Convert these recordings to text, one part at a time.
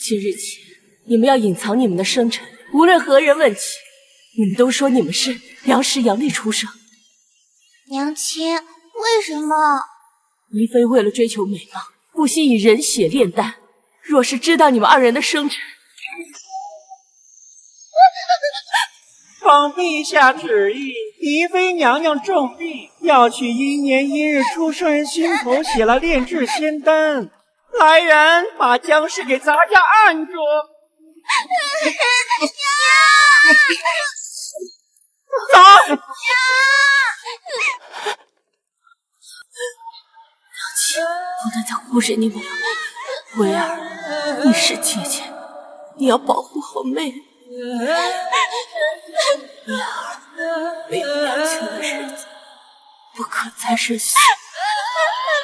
今日起，你们要隐藏你们的生辰，无论何人问起，你们都说你们是梁氏杨丽出生。娘亲，为什么？宜妃为了追求美貌，不惜以人血炼丹。若是知道你们二人的生辰，奉陛下旨意，宜妃娘娘重病，要取1年1日出生人心头血来炼制仙丹。来人，把姜氏给砸下按住！走！娘亲，不能再护着你们了。薇儿，你是姐姐，你要保护好妹妹。薇儿，没有娘亲的日子不可再任性。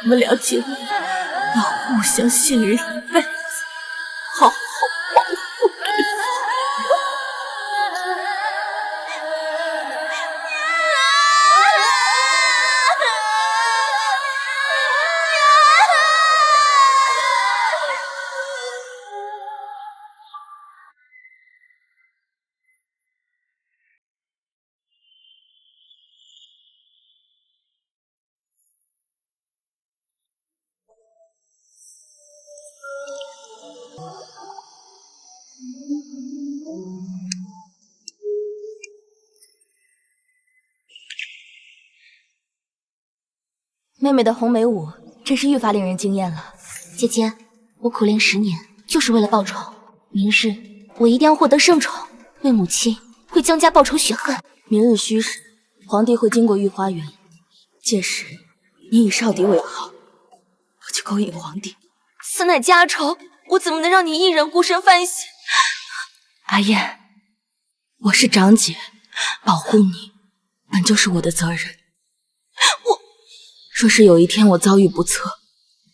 你们两姐妹要互相信任一辈子，好好保护彼此。妹妹的红梅舞真是愈发令人惊艳了。姐姐，我苦练10年，就是为了报仇。明日我一定要获得圣宠，为母亲，为江家报仇雪恨。明日戌时，皇帝会经过御花园，届时你以少迪为号，我去勾引皇帝。此乃家仇，我怎么能让你一人孤身犯险？阿燕，我是长姐，保护你本就是我的责任。若是有一天我遭遇不测，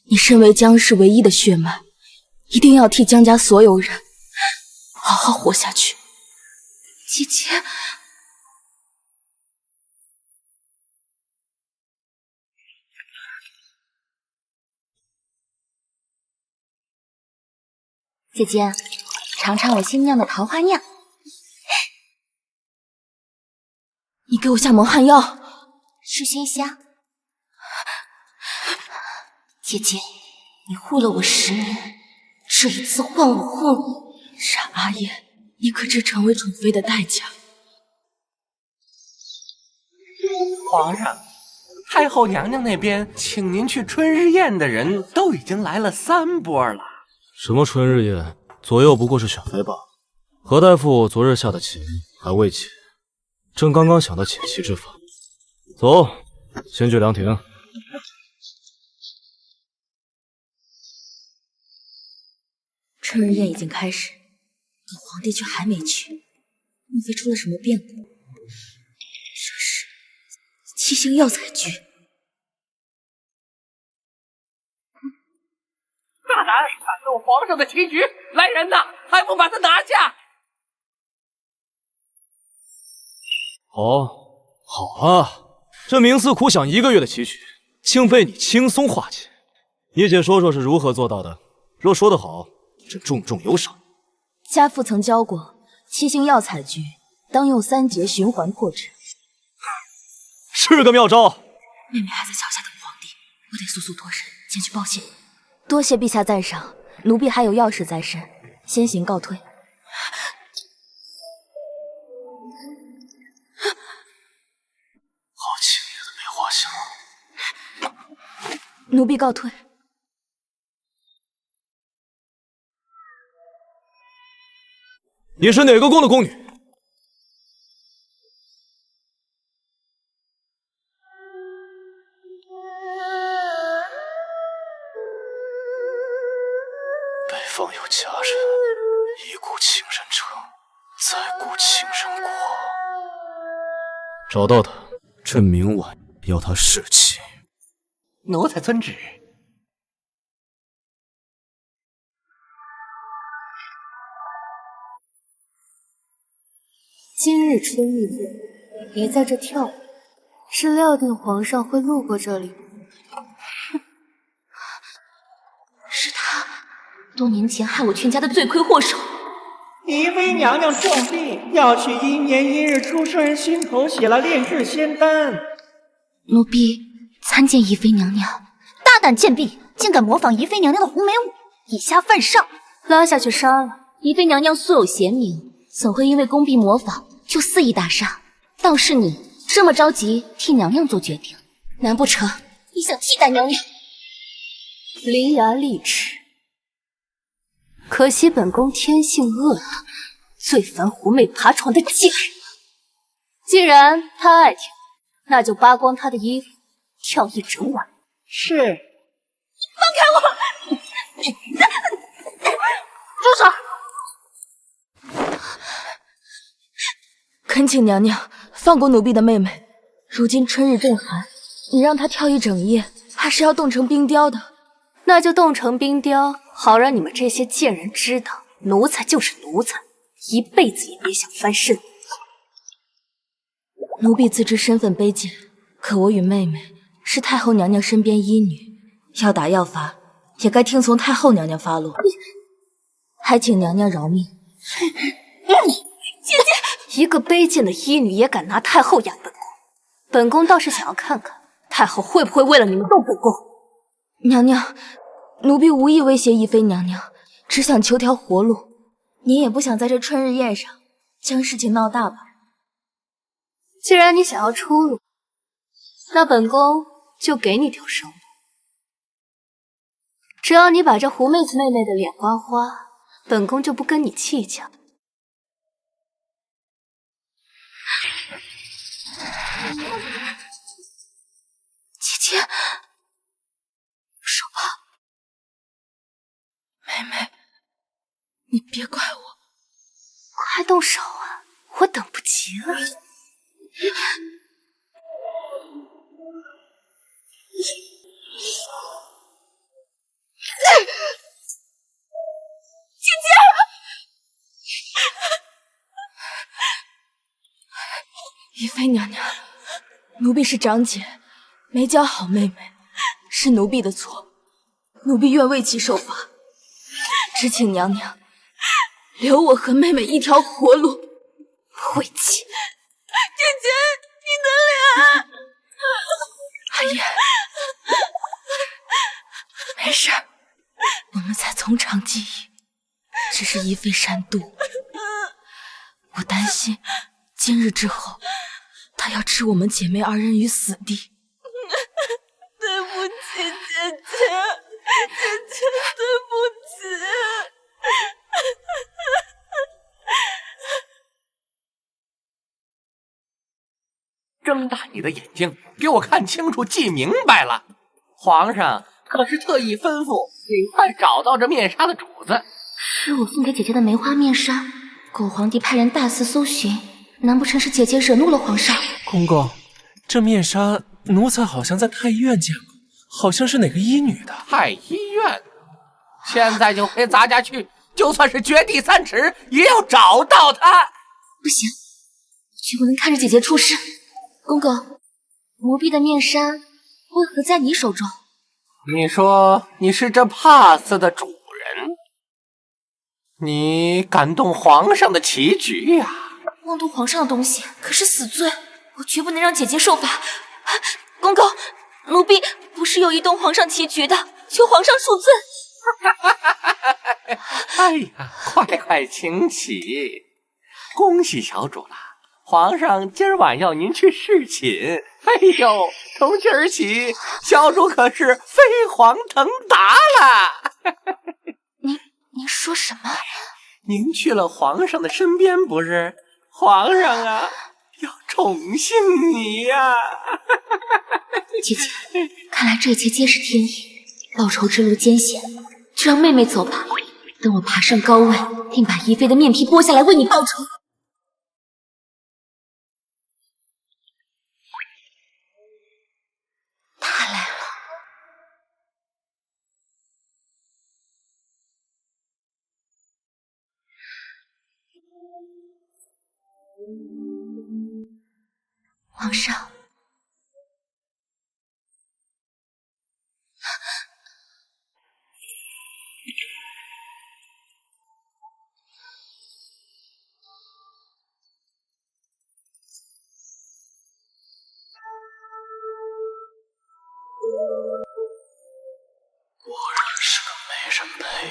你身为江氏唯一的血脉，一定要替江家所有人好好活下去。姐姐，姐姐，尝尝我新酿的桃花酿。你给我下蒙汗药，是仙香。姐姐，你护了我10年，这一次换我护你。傻阿燕，你可知成为宠妃的代价？皇上，太后娘娘那边请您去春日宴的人都已经来了3波了。什么春日宴？左右不过是选妃罢了。何大夫昨日下的棋还未起，正刚刚想到解棋之法。走，先去凉亭。春日宴已经开始，可皇帝却还没去，莫非出了什么变故？这是七星药材局。大胆撼动皇上的棋局！来人呐，还不把他拿下！好啊，这冥思苦想1个月的棋局，竟被你轻松化解。你且说说是如何做到的？若说得好，这重重有赏。家父曾教过，七星药材局当用3节循环破之，是个妙招。妹妹还在桥下等皇帝，我得速速脱身前去报信。多谢陛下赞赏，奴婢还有要事在身，先行告退。好轻易的梅花香。奴婢告退。你是哪个宫的宫女？北方有佳人，一顾倾人城，再顾倾人国。找到他，朕明晚要他侍寝。奴才遵旨。今日春日宴，别在这跳舞，是料定皇上会路过这里。是他，多年前害我全家的罪魁祸首。宜妃娘娘重病，要去阴年阴日出生人心头写了炼制仙丹。奴婢参见宜妃娘娘。大胆贱婢，竟敢模仿宜妃娘娘的红梅舞，以下犯上，拉下去杀了。宜妃娘娘素有贤名，怎会因为宫婢模仿就肆意大杀？倒是你这么着急替娘娘做决定，难不成你想替代娘娘？伶牙俐齿，可惜本宫天性恶毒，最烦狐媚爬床的贱人。既然她爱跳，那就扒光她的衣服，跳一整晚。是。放开我！住手！恳请娘娘放过奴婢的妹妹。如今春日正寒，你让她跳一整夜，怕是要冻成冰雕的。那就冻成冰雕，好让你们这些贱人知道，奴才就是奴才，一辈子也别想翻身。奴婢自知身份卑贱，可我与妹妹是太后娘娘身边医女，要打要罚也该听从太后娘娘发落，还请娘娘饶命。姐姐，一个卑贱的医女也敢拿太后压本宫，本宫倒是想要看看太后会不会为了你们动本宫。娘娘，奴婢无意威胁宜妃娘娘，只想求条活路。您也不想在这春日宴上将事情闹大吧？既然你想要出路，那本宫就给你条生路。只要你把这狐妹子妹妹的脸刮花，本宫就不跟你计较。姐姐，手吧。妹妹，你别怪我。快动手啊，我等不及了。姐姐，宜妃娘娘，奴婢是长姐，没教好妹妹，是奴婢的错，奴婢愿为其受罚，只请娘娘留我和妹妹一条活路。晦气！姐姐，你的脸！阿言，没事，我们才从长计议，只是宜妃善妒，我担心今日之后，她要置我们姐妹二人于死地。对不起，姐姐，姐姐，对不起。睁大你的眼睛，给我看清楚，记明白了。皇上可是特意吩咐尽快找到这面纱的主子。是我送给姐姐的梅花面纱，狗皇帝派人大肆搜寻，难不成是姐姐惹怒了皇上？公公，这面纱奴才好像在太医院见过，好像是哪个医女的。太医院，现在就回咱家去，就算是掘地三尺，也要找到她。不行，绝不能看着姐姐出事。公公，奴婢的面纱为何在你手中？你说你是这帕斯的主人，你敢动皇上的棋局呀？妄动皇上的东西可是死罪，我绝不能让姐姐受罚。公公，奴婢不是有意动皇上棋局的，求皇上恕罪。哎呀，快请起！恭喜小主了，皇上今儿晚要您去侍寝。哎呦，从今儿起，小主可是飞黄腾达了。您说什么？您去了皇上的身边不是？皇上啊，要宠幸你呀！姐姐，看来这一切皆是天意，报仇之路艰险，就让妹妹走吧。等我爬上高位，定把宜妃的面皮剥下来为你报仇。他来了。皇上，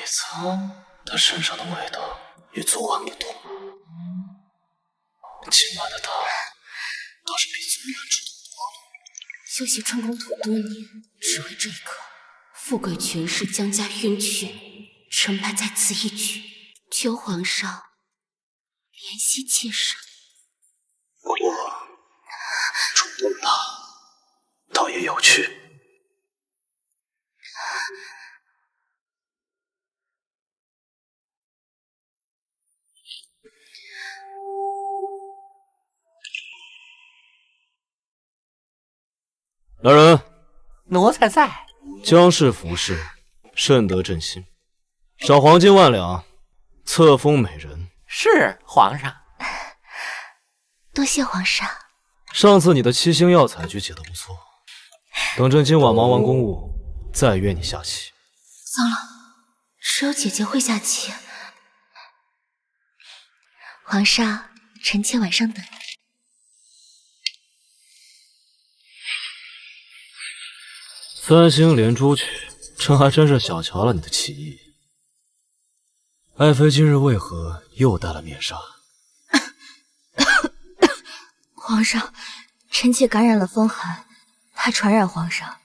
子，他身上的味道与昨晚不同。今晚的他倒是比昨晚主动多了。修习春宫图多年，只为这一刻，富贵权势将家晕厥，成败在此一举，求皇上怜惜妾身。不过，主动的倒也有趣。来人，奴才在。江氏服饰甚得朕心，赏黄金1万两，册封美人。是皇上。多谢皇上。上次你的7星药材局解得不错，等朕今晚忙完公务，再约你下棋。糟了，只有姐姐会下棋。皇上，臣妾晚上等你。3星连珠曲，朕还真是小瞧了你的棋艺。爱妃今日为何又戴了面纱？皇上，臣妾感染了风寒，怕传染皇上。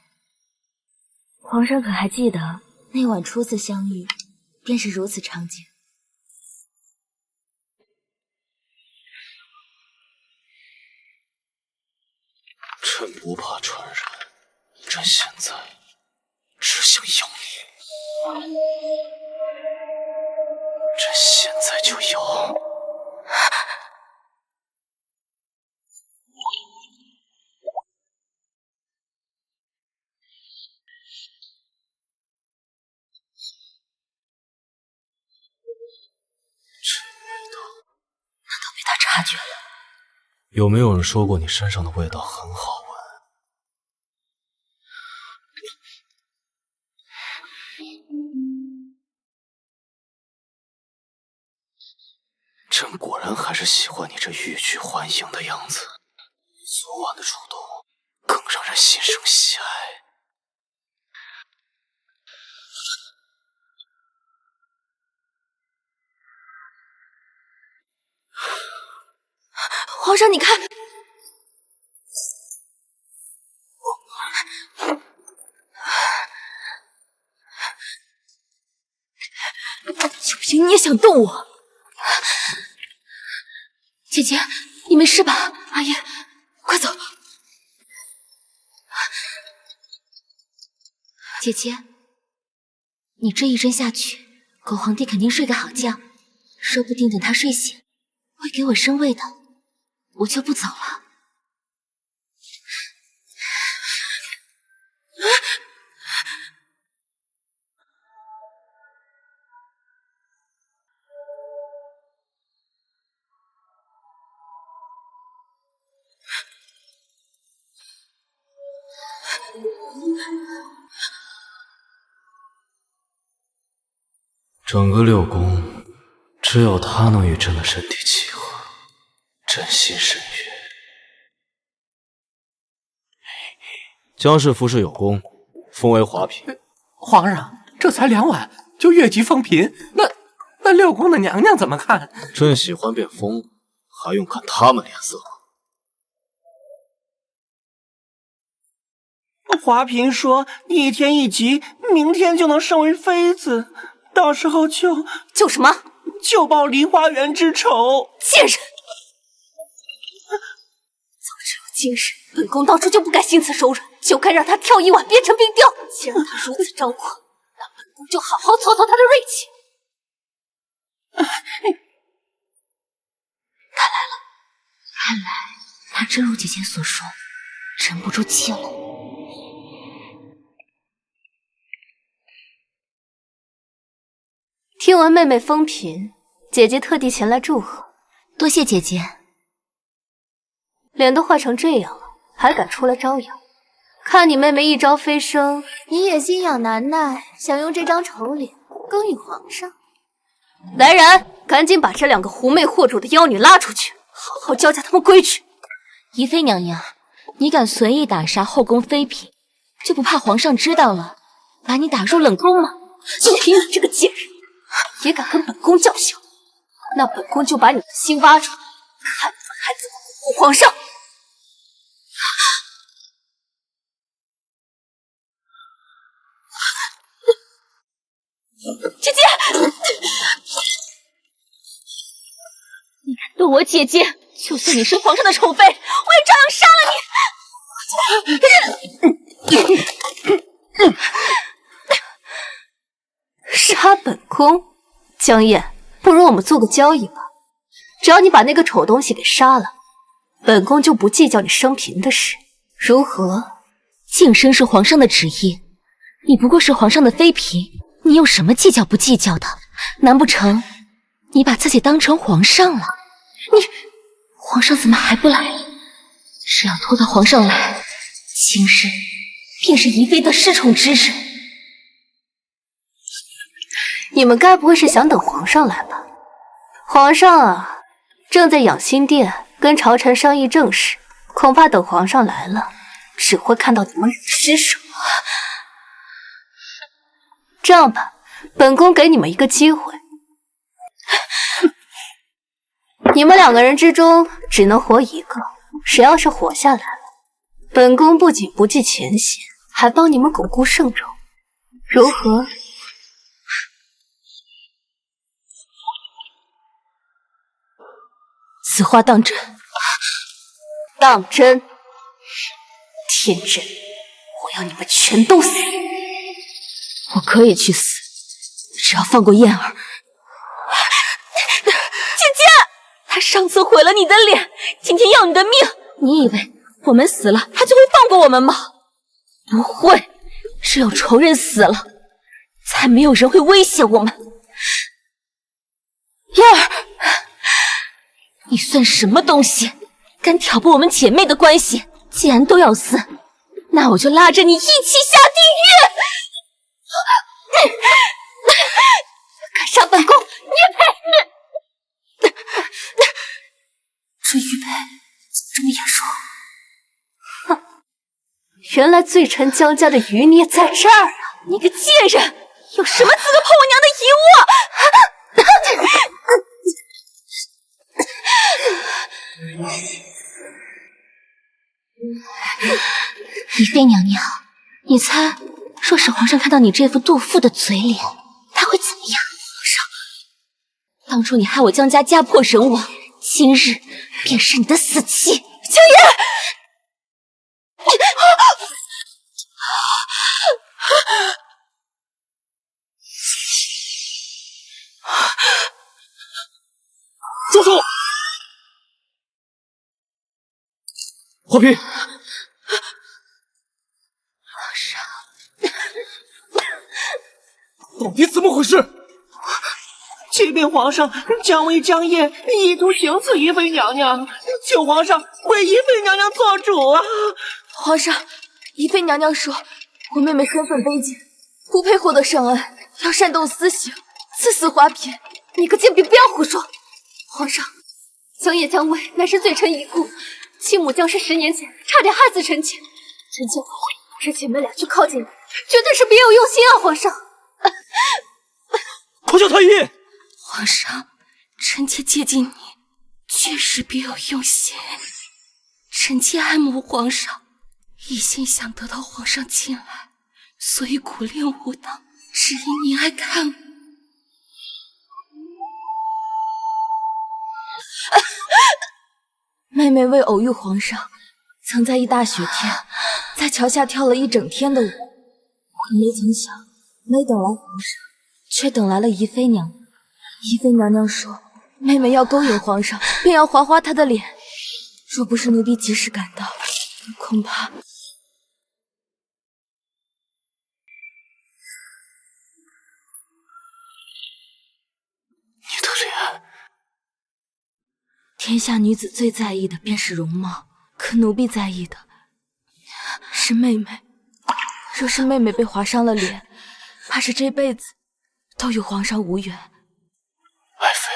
皇上可还记得那晚初次相遇，便是如此场景？朕不怕传染，朕现在只想要你，朕现在就要。被他察觉了。有没有人说过你身上的味道很好闻？朕果然还是喜欢你这欲拒还迎的样子。昨晚的主动更让人心生喜爱。皇上，你看，九星，你也想动我？姐姐，你没事吧？阿爷，快走！姐姐，你这一针下去，狗皇帝肯定睡个好觉，说不定等他睡醒，会给我生味道。我就不走了。整个六宫，只有他能与朕的身体契合。朕心甚悦。江氏服饰有功，封为华嫔。皇上，这才2晚就越级封嫔，那六宫的娘娘怎么看？朕喜欢便封，还用看他们脸色吗？华嫔说，1天1级，明天就能升为妃子，到时候就什么？就报梨花园之仇。贱人！早知有今日，本宫当初就不该心慈手软，就该让他跳一晚变成冰雕。既然他如此张狂，那本宫就好好挫挫他的锐气。他来了，看来他真如姐姐所说，沉不住气了。听闻妹妹封嫔，姐姐特地前来祝贺，多谢姐姐。脸都坏成这样了，还敢出来招摇？看你妹妹一朝飞升，你也心痒难耐，想用这张丑脸勾引皇上。来人，赶紧把这2个狐媚惑主的妖女拉出去，好好教教他们规矩。宜妃娘娘，你敢随意打杀后宫妃嫔，就不怕皇上知道了，把你打入冷宫吗？就凭你这个贱人，也敢跟本宫叫嚣，那本宫就把你的心挖出来，看你们还怎么护皇上！姐姐，你敢动我姐姐，就算你是皇上的宠妃，我也照样杀了你！杀本宫？江燕，不如我们做个交易吧。只要你把那个丑东西给杀了，本宫就不计较你生平的事，如何？晋升是皇上的旨意，你不过是皇上的妃嫔，你有什么计较不计较的？难不成你把自己当成皇上了？皇上怎么还不来？只要拖到皇上来，今日便是宜妃的失宠之日。你们该不会是想等皇上来吧？皇上啊，正在养心殿跟朝臣商议政事，恐怕等皇上来了，只会看到你们俩的尸首。这样吧，本宫给你们一个机会，你们2个人之中只能活一个，谁要是活下来了，本宫不仅不计前嫌，还帮你们巩固圣宠，如何？此话当真？当真！天真！我要你们全都死！我可以去死，只要放过燕儿。姐姐，他上次毁了你的脸，今天要你的命，你以为我们死了，他就会放过我们吗？不会，只有仇人死了，才没有人会威胁我们。燕儿，你算什么东西？敢挑拨我们姐妹的关系？既然都要死，那我就拉着你一起下地狱！敢杀本宫，你配！这玉佩怎么这么眼熟？哼，原来罪臣江家的余孽在这儿啊！你个贱人，有什么资格碰我娘的遗物？宜妃娘娘，你猜，若是皇上看到你这副妒妇的嘴脸，他会怎么样？皇上，当初你害我江家家破人亡，今日便是你的死期。江燕，住手！华嫔，到底怎么回事？启禀皇上，江威、江燕意图行刺宜妃娘娘，请皇上为宜妃娘娘做主啊！皇上，宜妃娘娘说，我妹妹身份卑贱，不配获得圣恩，要煽动私刑，赐死华嫔。你个贱婢，不要胡说！皇上，江夜、江威乃是罪臣遗孤，其母将是10年前差点害死臣妾，臣妾后悔不是姐妹俩去靠近你，绝对是别有用心啊！皇上，快叫太医！皇上，臣妾接近你，确实别有用心。臣妾爱慕皇上，一心想得到皇上青睐，所以苦练武当，只因你爱看我。妹妹为偶遇皇上，曾在一大雪天在桥下跳了一整天的舞，可没曾想，没等来皇上，却等来了宜妃娘娘。宜妃娘娘说，妹妹要勾引皇上，便要划划她的脸。若不是奴婢及时赶到，恐怕……你的脸，天下女子最在意的便是容貌，可奴婢在意的是妹妹。若是妹妹被划伤了脸，怕是这辈子都与皇上无缘。爱妃，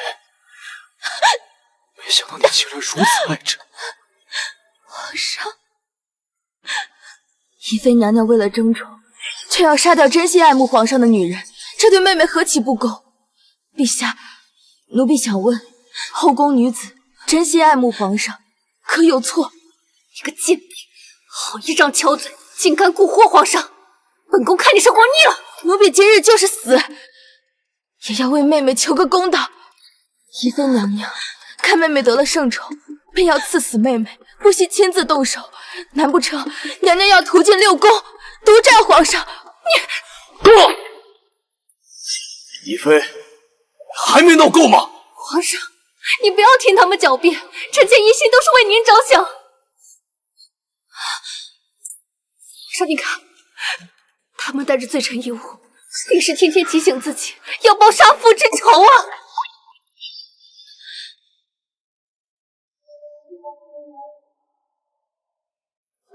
没想到你竟然如此爱朕。皇上，宜妃娘娘为了争宠，却要杀掉真心爱慕皇上的女人，这对妹妹何其不公！陛下，奴婢想问，后宫女子真心爱慕皇上，可有错？你个贱婢，好一张巧嘴，竟敢蛊惑皇上！本宫看你是活腻了。奴婢今日就是死，也要为妹妹求个公道。宜妃娘娘看妹妹得了圣宠，便要赐死妹妹，不惜亲自动手，难不成娘娘要屠尽六宫，独占皇上？够了！宜妃，还没闹够吗？皇上，你不要听他们狡辩，臣妾一心都是为您着想。皇上，你看，他们带着罪臣一物，定是天天提醒自己要报杀父之仇啊！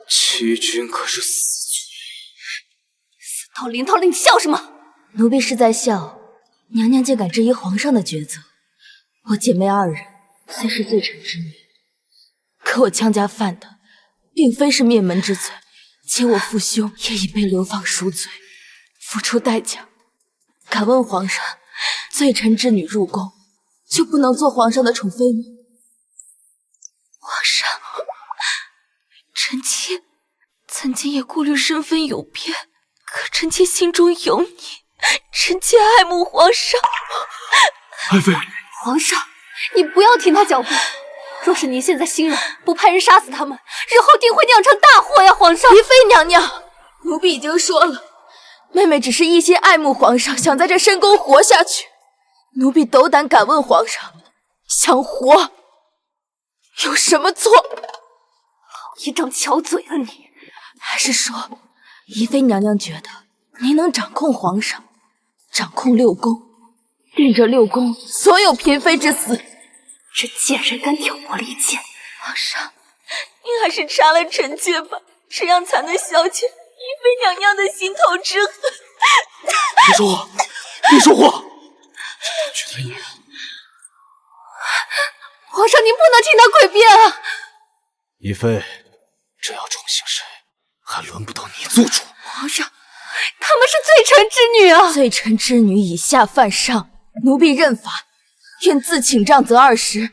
欺君可是死罪，死到临头了，你笑什么？奴婢是在笑，娘娘竟敢质疑皇上的抉择。我姐妹二人虽是罪臣之女，可我羌家犯的并非是灭门之罪，且我父兄也已被流放赎罪，付出代价。敢问皇上，罪臣之女入宫，就不能做皇上的宠妃吗？皇上，臣妾曾经也顾虑身份有变，可臣妾心中有你，臣妾爱慕皇上。爱妃，皇上，你不要听他狡辩。若是您现在心软，不派人杀死他们，日后定会酿成大祸呀！皇上，宜妃娘娘，奴婢已经说了，妹妹只是一心爱慕皇上，想在这深宫活下去。奴婢斗胆敢问皇上，想活有什么错？一张巧嘴啊你！还是说，宜妃娘娘觉得您能掌控皇上，掌控六宫，定着六宫所有嫔妃之死？这贱人敢挑拨离间！皇上，您还是杀了臣妾吧，这样才能消遣宜妃娘娘的心头之恨。别说话，别说话！这去他一人。皇上，您不能听他诡辩啊！宜妃，这要宠幸谁，还轮不到你做主。皇上，他们是罪臣之女啊！罪臣之女以下犯上，奴婢认罚，愿自请杖责20，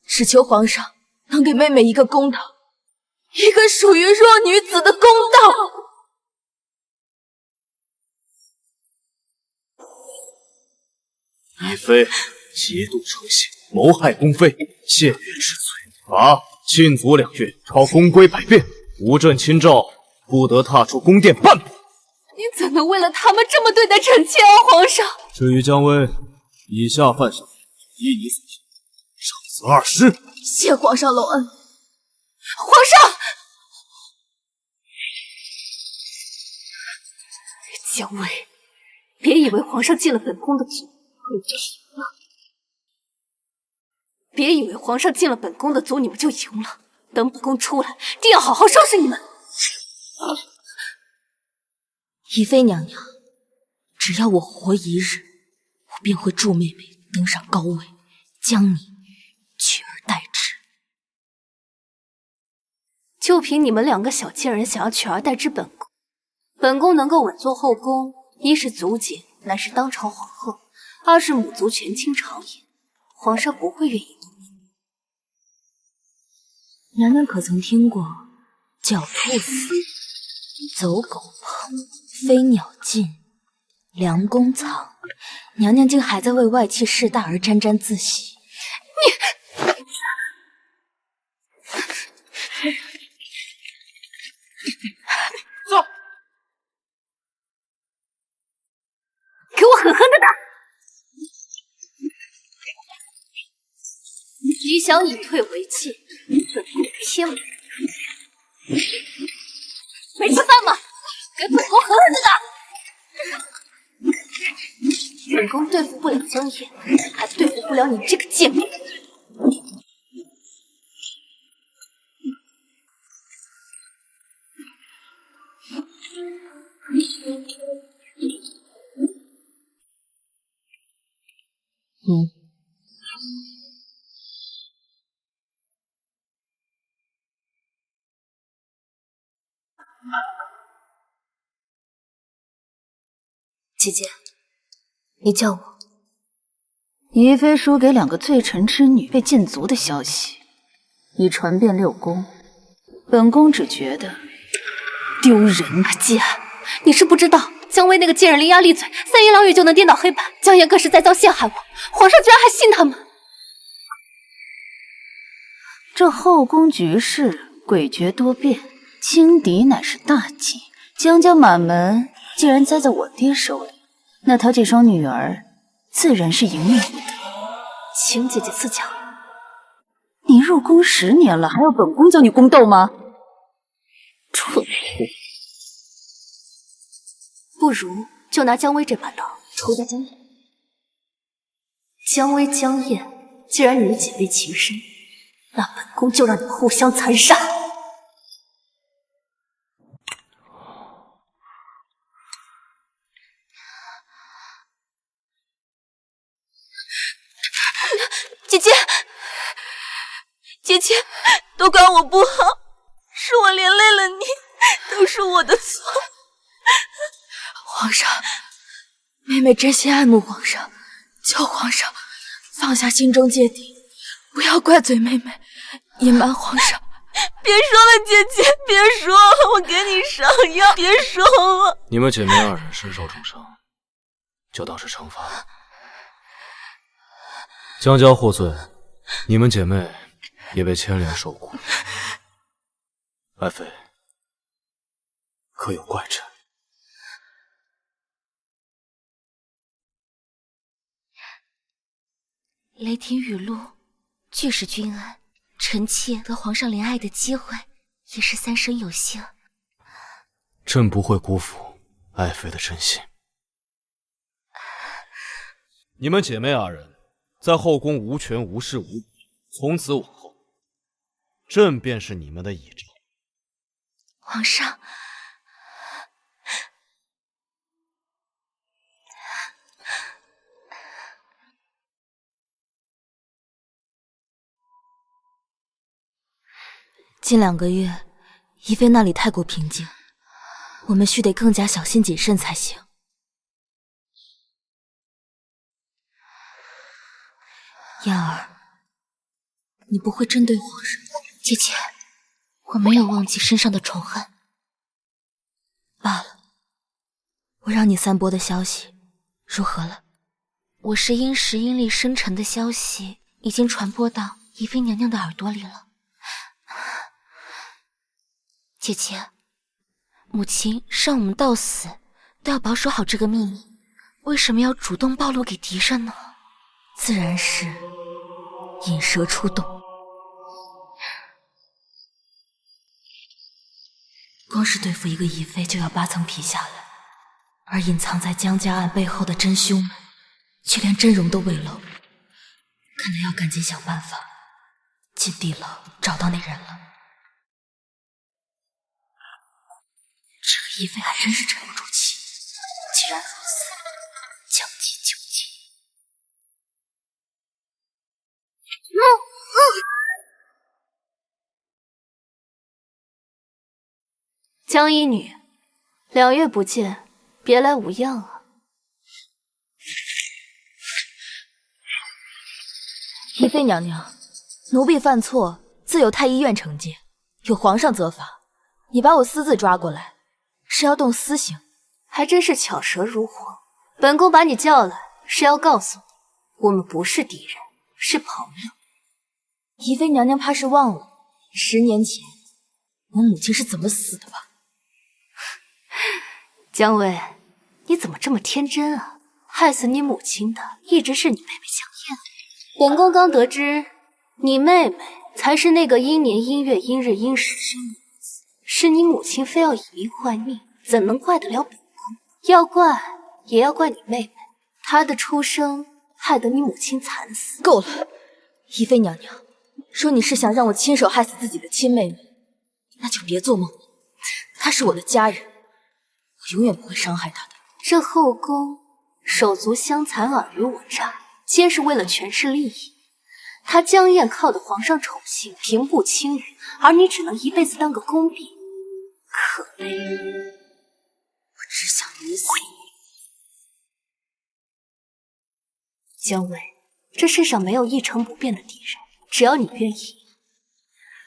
只求皇上能给妹妹一个公道，一个属于弱女子的公道。宜妃节度成性，谋害宫妃，僭越之罪，罚禁足2月，抄宫规百遍，无朕亲诏，不得踏出宫殿半步。您怎能为了他们这么对待臣妾啊，皇上？至于姜薇，以下犯上，依你所行，杖责20。谢皇上隆恩。皇上，姜薇，别以为皇上进了本宫的族，你们就赢了。别以为皇上进了本宫的族，你们就赢了。等本宫出来，定要好好收拾你们。宜妃娘娘，只要我活一日，我便会助妹妹登上高位，将你取而代之。就凭你们2个小贱人想要取而代之本宫，本宫能够稳坐后宫，一是祖姐乃是当朝皇后，二是母族权倾朝野，皇上不会愿意动你。娘娘可曾听过狡兔死，走狗烹，飞鸟尽，良弓藏？娘娘竟还在为外戚势大而沾沾自喜。走，给我狠狠的打！你想以退为进，本宫偏不。没吃饭吗？给本宫狠狠的打！本宫对付不了江夜，还对付不了你这个贱婢。姐姐，你叫我。宜妃输给2个罪臣之女被禁足的消息，已传遍6宫。本宫只觉得丢人啊！姐，你是不知道，姜薇那个贱人伶牙俐嘴，3言2语就能颠倒黑白。姜妍更是栽赃陷害我，皇上居然还信他们。这后宫局势诡谲多变，轻敌乃是大忌。姜家满门既然栽在我爹手里，那他这双女儿自然是迎面不得。请姐姐赐教。你入宫10年了，还要本宫教你宫斗吗？蠢货！不如就拿姜薇这把刀抽下姜燕。姜薇、姜燕，既然你们姐妹情深，那本宫就让你们互相残杀。姐姐，姐姐，都怪我不好，是我连累了你，都是我的错。皇上，妹妹真心爱慕皇上，求皇上放下心中芥蒂，不要怪罪妹妹，隐瞒皇上。别说了，姐姐，别说了，我给你上药，别说了。你们姐妹2人身受重伤，就当是惩罚。江家获罪，你们姐妹也被牵连受苦。爱妃，可有怪朕？雷霆雨露，俱是君恩。臣妾得皇上怜爱的机会，也是3生有幸。朕不会辜负爱妃的真心。你们姐妹2人在后宫无权无势无补，从此往后，朕便是你们的倚仗。皇上，近2个月，宜妃那里太过平静，我们须得更加小心谨慎才行。燕儿，你不会针对皇上？姐姐，我没有忘记身上的仇恨。罢了，我让你散播的消息如何了？我是因时因力生成的消息已经传播到宜妃娘娘的耳朵里了。姐姐，母亲让我们到死都要保守好这个秘密，为什么要主动暴露给敌人呢？自然是引蛇出洞。光是对付一个宜妃就要8层皮下来，而隐藏在江家案背后的真凶们，却连真容都未露。看来要赶紧想办法进地牢找到那人了。这个宜妃还真是沉不住气。既然如此，将计就计。江一女，2月不见，别来无恙啊。宜妃娘娘，奴婢犯错，自有太医院惩戒，有皇上责罚。你把我私自抓过来，是要动私刑？还真是巧舌如簧。本宫把你叫来，是要告诉你，我们不是敌人，是朋友。宜妃娘娘怕是忘了10年前我母亲是怎么死的吧？姜薇，你怎么这么天真啊？害死你母亲的一直是你妹妹姜燕。本宫刚得知，你妹妹才是那个阴年阴月阴日阴时生的女子，是你母亲非要以命换命，怎能怪得了本宫？要怪也要怪你妹妹，她的出生害得你母亲惨死。够了，宜妃娘娘，说你是想让我亲手害死自己的亲妹妹，那就别做梦了。她是我的家人，我永远不会伤害她的。这后宫手足相残，尔虞我诈，皆是为了权势利益。她江燕靠的皇上宠幸，平步青云，而你只能一辈子当个宫婢，可悲！我只想你死。姜维，这世上没有一成不变的敌人，只要你愿意，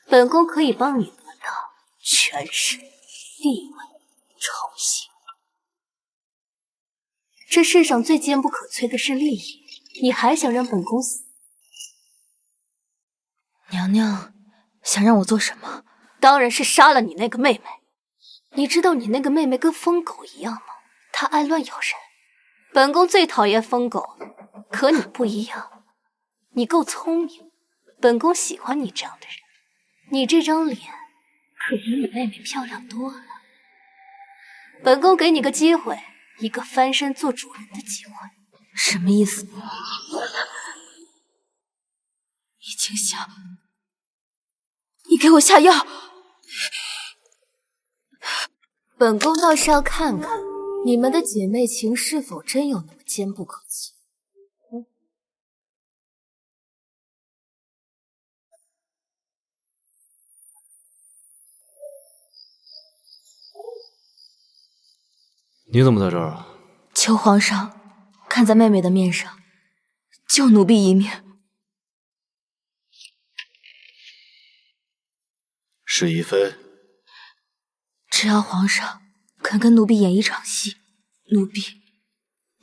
本宫可以帮你得到权势、地位、宠幸。这世上最坚不可摧的是利益，你还想让本宫死？娘娘想让我做什么？当然是杀了你那个妹妹。你知道你那个妹妹跟疯狗一样吗？她爱乱咬人。本宫最讨厌疯狗，可你不一样，你够聪明，本宫喜欢你这样的人。你这张脸可比你妹妹漂亮多了。本宫给你个机会，一个翻身做主人的机会。什么意思？易清香，你给我下药！本宫倒是要看看你们的姐妹情是否真有那么坚不可摧。你怎么在这儿啊？求皇上看在妹妹的面上，救奴婢一命。是宜妃。只要皇上肯跟奴婢演一场戏，奴婢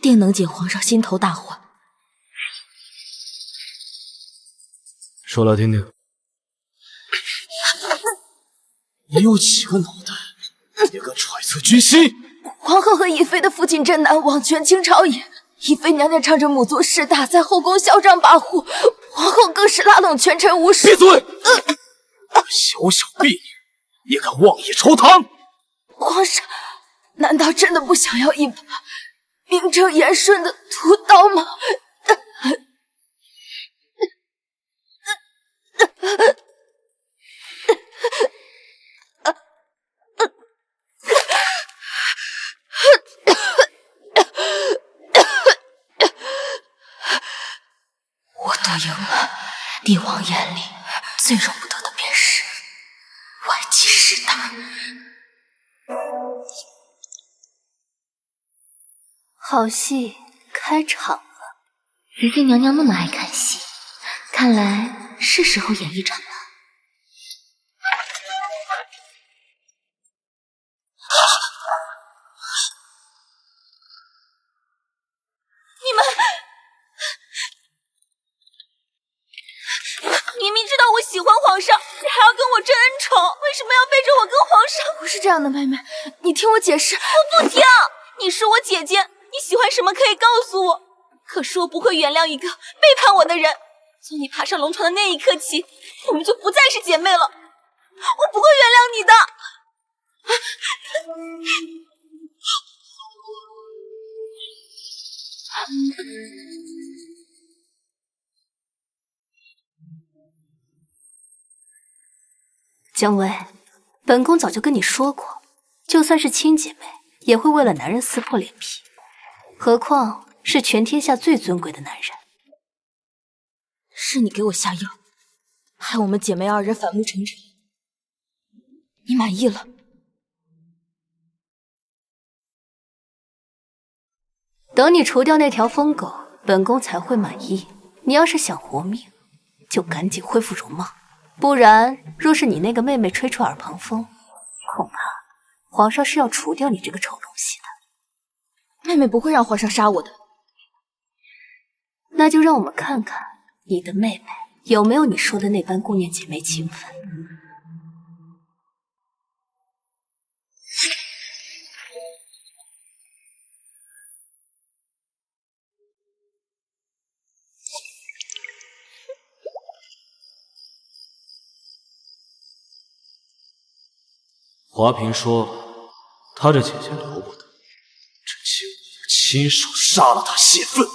定能解皇上心头大患。说来听听。你有几个脑袋，也敢揣测军心？皇后和宜妃的父亲镇南王权倾朝野，宜妃娘娘仗着母族势大，在后宫嚣张跋扈，皇后更是拉拢权臣无视。闭嘴！小小婢女也敢妄议朝堂！皇上，难道真的不想要一把名正言顺的屠刀吗？我赌赢了，帝王眼里最容不得的便是外戚势大。好戏开场了。宜妃娘娘那么爱看戏，看来是时候演一场了。你明知道我喜欢皇上，你还要跟我争恩宠，为什么要背着我跟皇上？不是这样的，妹妹，你听我解释。我不听！你是我姐姐，你喜欢什么可以告诉我。可是我不会原谅一个背叛我的人。从你爬上龙床的那一刻起，我们就不再是姐妹了。我不会原谅你的。姜薇，本宫早就跟你说过，就算是亲姐妹，也会为了男人撕破脸皮，何况是全天下最尊贵的男人。是你给我下药，害我们姐妹二人反目成仇。你满意了？等你除掉那条疯狗，本宫才会满意。你要是想活命，就赶紧恢复容貌，不然若是你那个妹妹吹出耳旁风，恐怕皇上是要除掉你这个丑东西的。妹妹不会让皇上杀我的。那就让我们看看你的妹妹有没有你说的那般顾念姐妹情分。华嫔说，她这姐姐留不得，朕请我亲手杀了她泄愤。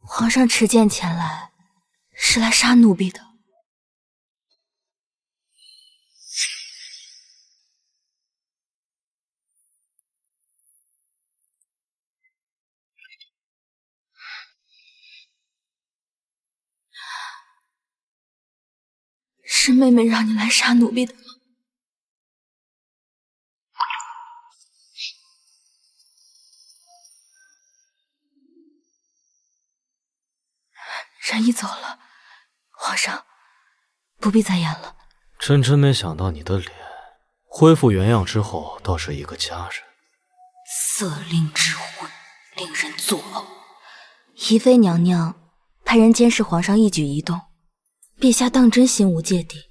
皇上持剑前来，是来杀奴婢的。是妹妹让你来杀奴婢的吗？人已走了，皇上不必再演了。真没想到你的脸恢复原样之后，倒是一个佳人。色令之婚，令人作呕。宜妃娘娘派人监视皇上一举一动，陛下当真心无芥蒂。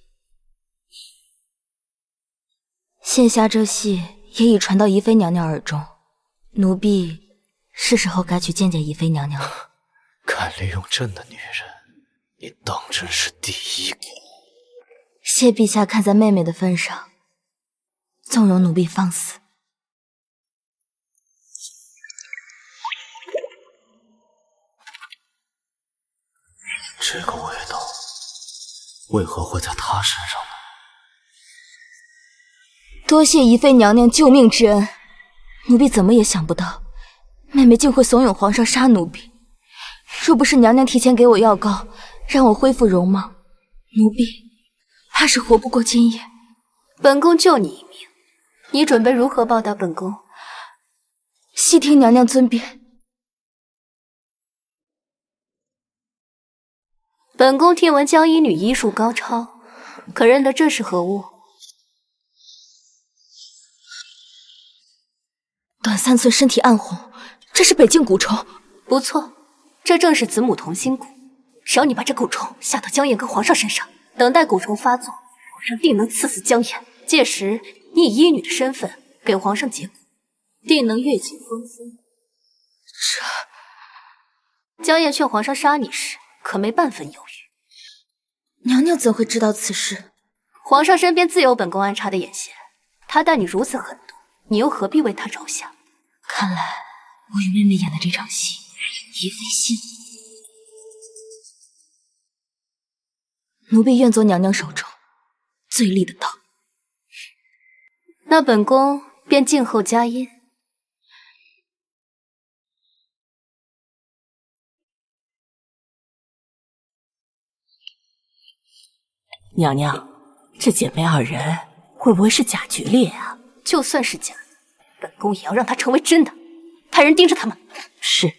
现下这戏也已传到宜妃娘娘耳中，奴婢是时候该去见见宜妃娘娘了。敢利用朕的女人，你当真是第一个。谢陛下看在妹妹的份上，纵容奴婢放肆。这个味道为何会在她身上呢？多谢宜妃娘娘救命之恩，奴婢怎么也想不到，妹妹竟会怂恿皇上杀奴婢。若不是娘娘提前给我药膏，让我恢复容貌，奴婢怕是活不过今夜。本宫救你一命，你准备如何报答本宫？悉听娘娘尊便。本宫听闻江医女医术高超，可认得这是何物？短3寸，身体暗红，这是北境蛊虫。不错，这正是子母同心蛊。只要你把这蛊虫下到江砚跟皇上身上，等待蛊虫发作，皇上定能赐死江砚。届时你以医女的身份给皇上解蛊，定能月景风风。江砚劝皇上杀你时，可没半分犹豫。娘娘怎会知道此事？皇上身边自有本宫安插的眼线，他待你如此狠毒，你又何必为他着想？看来我与妹妹演的这场戏，宜妃心。奴婢愿做娘娘手中最利的刀。那本宫便静候佳音。娘娘，这姐妹二人会不会是假决裂啊？就算是假的，本宫也要让她成为真的。派人盯着他们。是。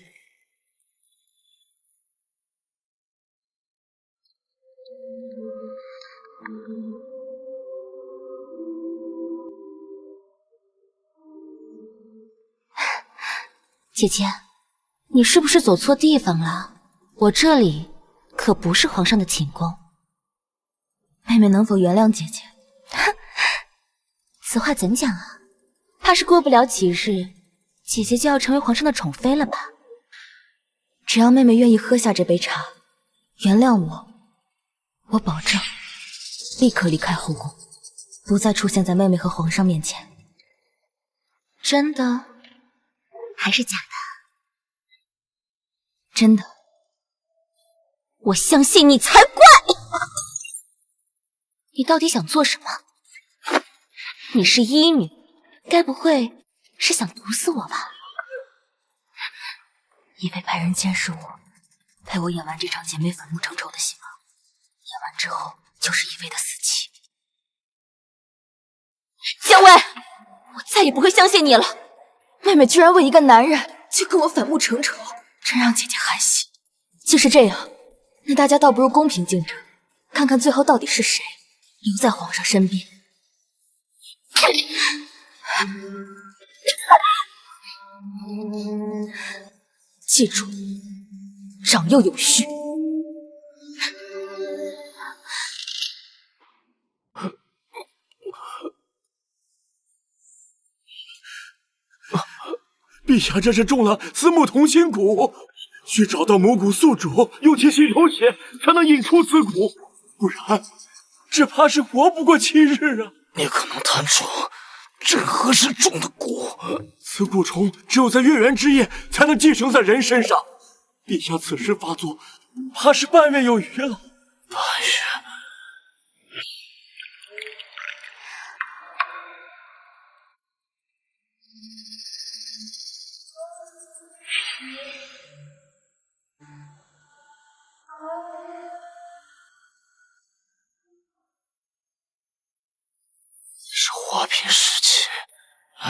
姐姐，你是不是走错地方了？我这里可不是皇上的寝宫。妹妹能否原谅姐姐？此话怎讲啊？怕是过不了几日，姐姐就要成为皇上的宠妃了吧？只要妹妹愿意喝下这杯茶，原谅我，我保证立刻离开后宫，不再出现在妹妹和皇上面前。真的还是假的？真的，我相信你才怪！你到底想做什么？你是医女，该不会是想毒死我吧？宜妃派人监视我，陪我演完这场姐妹反目成仇的戏码，演完之后就是宜妃的死期。江薇，我再也不会相信你了！妹妹居然为一个男人就跟我反目成仇，真让姐姐寒心。既是这样，那大家倒不如公平竞争，看看最后到底是谁留在皇上身边。记住，长幼有序。陛下这是中了子母同心蛊，需找到母蛊宿主，用其心头血才能引出此蛊，不然只怕是活不过7日啊！你可能谈出朕何时中的蛊？此蛊虫只有在月圆之夜才能寄生在人身上，陛下此时发作，怕是半月有余了。半月。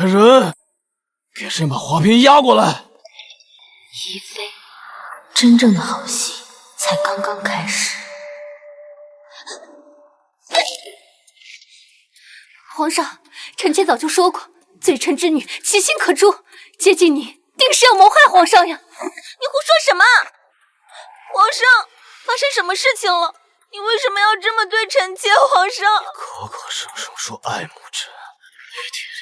来人，给朕把花瓶押过来。宜妃，真正的好戏才刚刚开始。皇上，臣妾早就说过，罪臣之女，其心可诛。接近你，定是要谋害皇上呀！你胡说什么？皇上，发生什么事情了？你为什么要这么对臣妾？皇上，口口声声说爱慕朕，背地里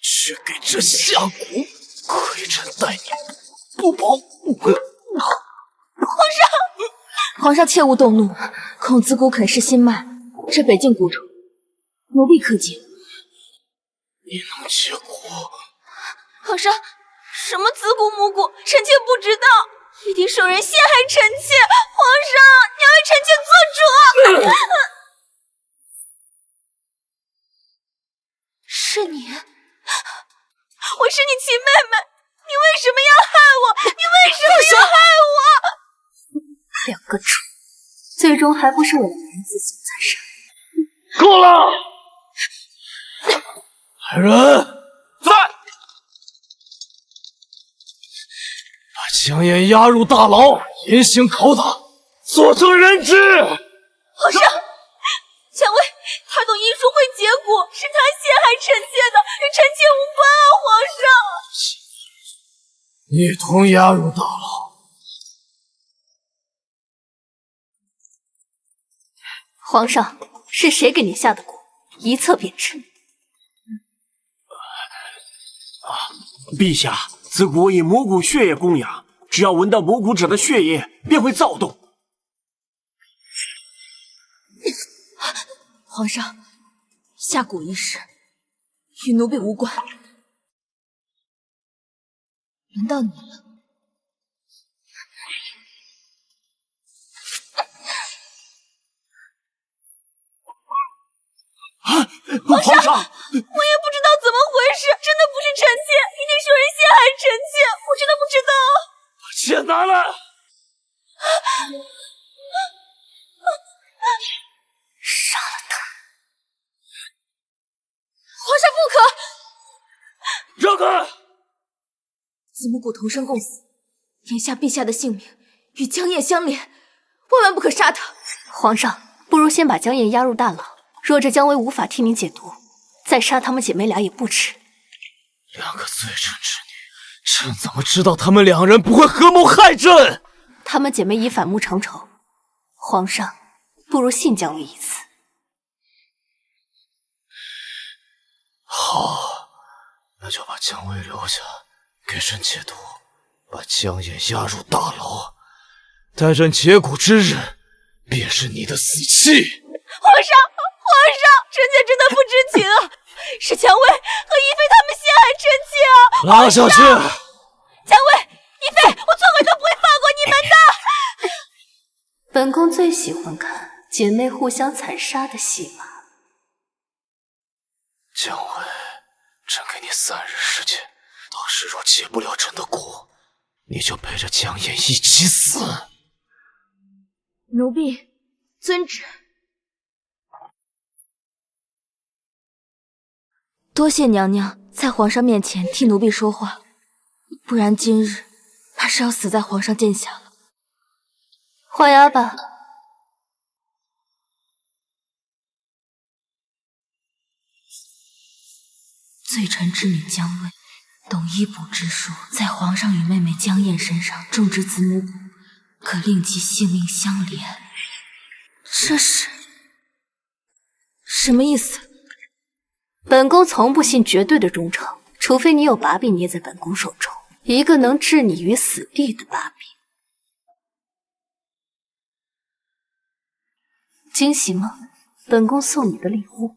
却给朕下蛊，亏朕待你不薄。皇上切勿动怒，孔子骨肯是心脉，这北境蛊虫，奴婢可解。你能解蛊？皇上，什么子骨母骨，臣妾不知道，一定是有人陷害臣妾。皇上，你要为臣妾做主。是你，我是你亲妹妹，你为什么要害我？你为什么要害我？两个蠢，最终还不是为了男子所残杀。够了！来人，在！把江砚押入大牢，严刑拷打，做成人质。皇上，蔷薇，他懂医术会解蛊，是他陷害臣妾的，与臣妾无关啊！皇上，一同押入大牢。皇上，是谁给你下的蛊？一测便知。陛下，子骨以魔骨血液供养，只要闻到魔骨者的血液，便会躁动。皇上，下蛊一事与奴婢无关。轮到你了。皇上，我也不知道怎么回事，真的不是臣妾，一定是有人陷害臣妾，我真的不知道。把剑拿来！杀了他！皇上不可！让开！子母骨同生共死，眼下陛下的性命与江砚相连，万万不可杀他。皇上，不如先把江砚押入大牢。若这姜薇无法替你解毒，再杀她们姐妹俩也不迟。两个罪臣之女，朕怎么知道她们两人不会合谋害朕？她们姐妹已反目成仇，皇上不如信姜薇一次。好，那就把姜薇留下，给朕解毒，把江砚押入大牢。待朕解蛊之日，便是你的死期。皇上，臣妾真的不知情啊！是蔷薇和宜妃他们陷害臣妾啊！拉下去！蔷薇、宜妃，我从来都不会放过你们的。本宫最喜欢看姐妹互相残杀的戏码。姜薇，朕给你3日时间，到时若解不了朕的蛊，你就陪着江砚一起死。奴婢遵旨。多谢娘娘在皇上面前替奴婢说话，不然今日怕是要死在皇上剑下了。画押吧。罪臣之女姜薇，懂医卜之术，在皇上与妹妹江砚身上种植子母蛊，可令其性命相连。这是什么意思？本宫从不信绝对的忠诚，除非你有把柄捏在本宫手中，一个能置你于死地的把柄。惊喜吗？本宫送你的礼物。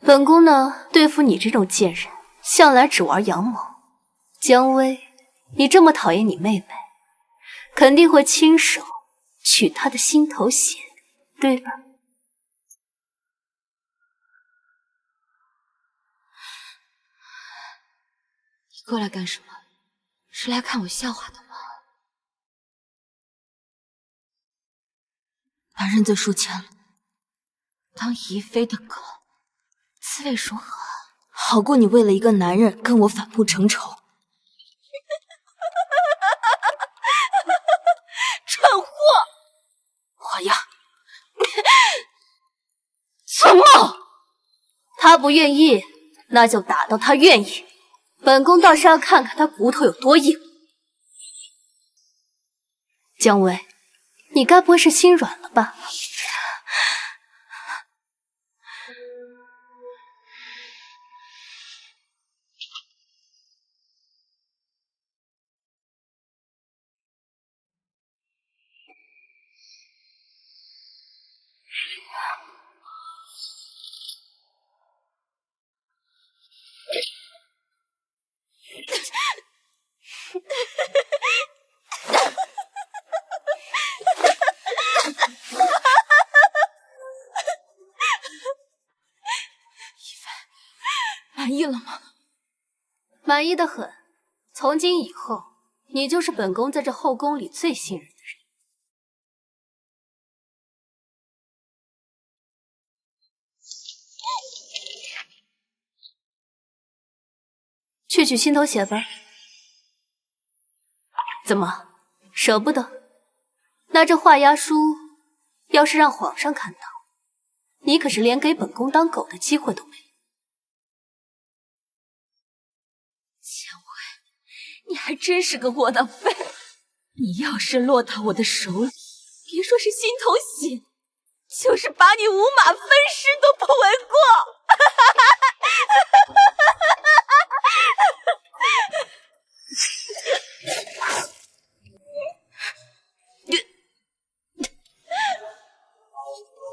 本宫呢，对付你这种贱人，向来只玩阳谋。姜薇，你这么讨厌你妹妹，肯定会亲手取她的心头血，对吧？过来干什么？是来看我笑话的吗？把认罪书签了，当宜妃的狗，滋味如何？好过你为了一个男人跟我反目成仇。蠢货！花丫，秦梦，他不愿意，那就打到他愿意。本宫倒是要看看他骨头有多硬。姜薇，你该不会是心软了吧？满意了吗？满意的很。从今以后，你就是本宫在这后宫里最信任的人。去取心头血吧。怎么，舍不得？那这画押书要是让皇上看到，你可是连给本宫当狗的机会都没有。姜薇，你还真是个窝囊废！你要是落到我的手里，别说是心头血，就是把你五马分尸都不为过。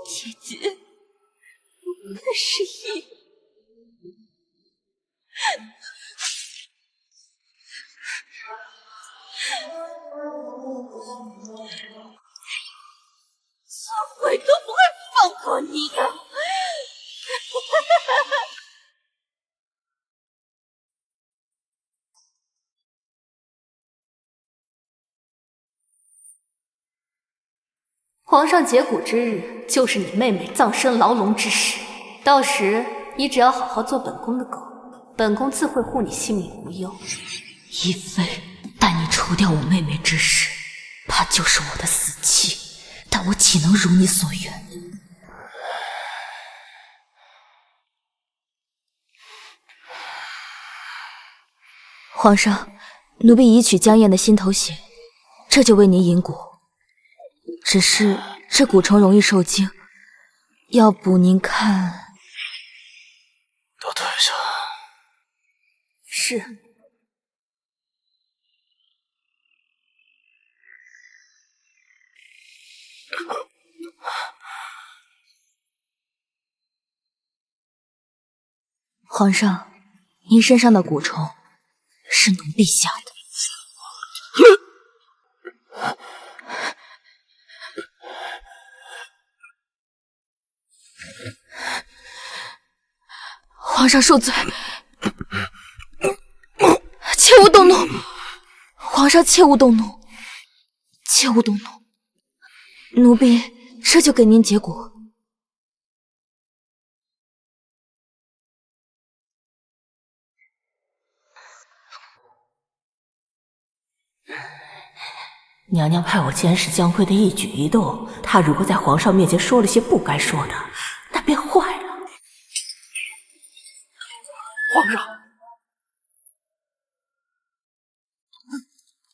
姐姐，那是意。这回都不会放过你的！皇上解骨之日，就是你妹妹葬身牢笼之时。到时你只要好好做本宫的狗，本宫自会护你性命无忧。宜妃，待你除掉我妹妹之时，她就是我的死期，但我岂能如你所愿？皇上，奴婢已取江燕的心头血，这就为您引骨。只是这蛊虫容易受惊，要不您看？都退下。是。皇上，您身上的蛊虫是奴婢下的。皇上恕罪，切勿动怒！皇上切勿动怒，切勿动怒！奴婢这就给您解蛊。娘娘派我监视江辉的一举一动，他如果在皇上面前说了些不该说的，那便坏了。皇上，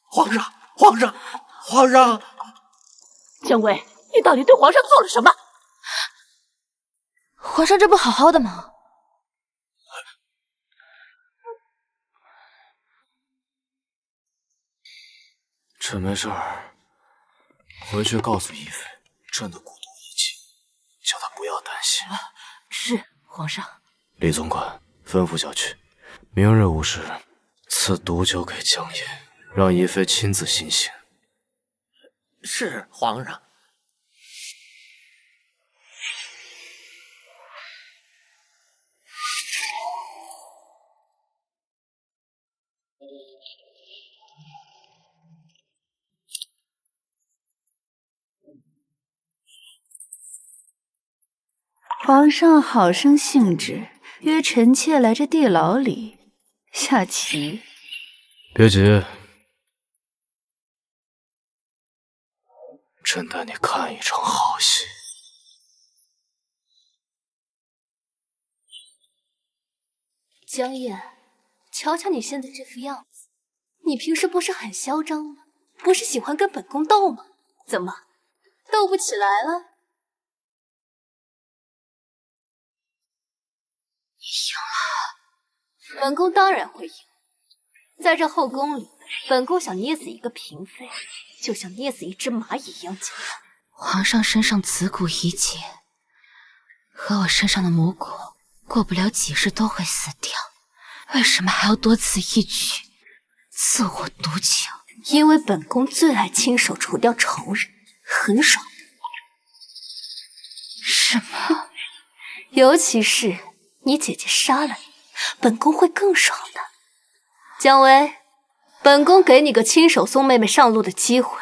皇上，皇上，皇上！姜薇，你到底对皇上做了什么？皇上这不好好的吗？朕没事儿，回去告诉宜妃，朕的蛊毒已尽，叫她不要担心。是，皇上。李总管吩咐下去，明日午时赐毒酒给江燕，让宜妃亲自行刑。是，皇上。皇上好生兴致，约臣妾来这地牢里下棋。别急，朕带你看一场好戏。江夜，瞧瞧你现在这副样子，你平时不是很嚣张吗？不是喜欢跟本宫斗吗？怎么，斗不起来了？你赢了，本宫当然会赢。在这后宫里，本宫想捏死一个嫔妃，就像捏死一只蚂蚁一样简单。皇上身上子骨已解，和我身上的母骨过不了几日都会死掉，为什么还要多此一举，自我独求？因为本宫最爱亲手除掉仇人，很爽。是吗？尤其是你姐姐杀了你，本宫会更爽的。姜薇，本宫给你个亲手送妹妹上路的机会。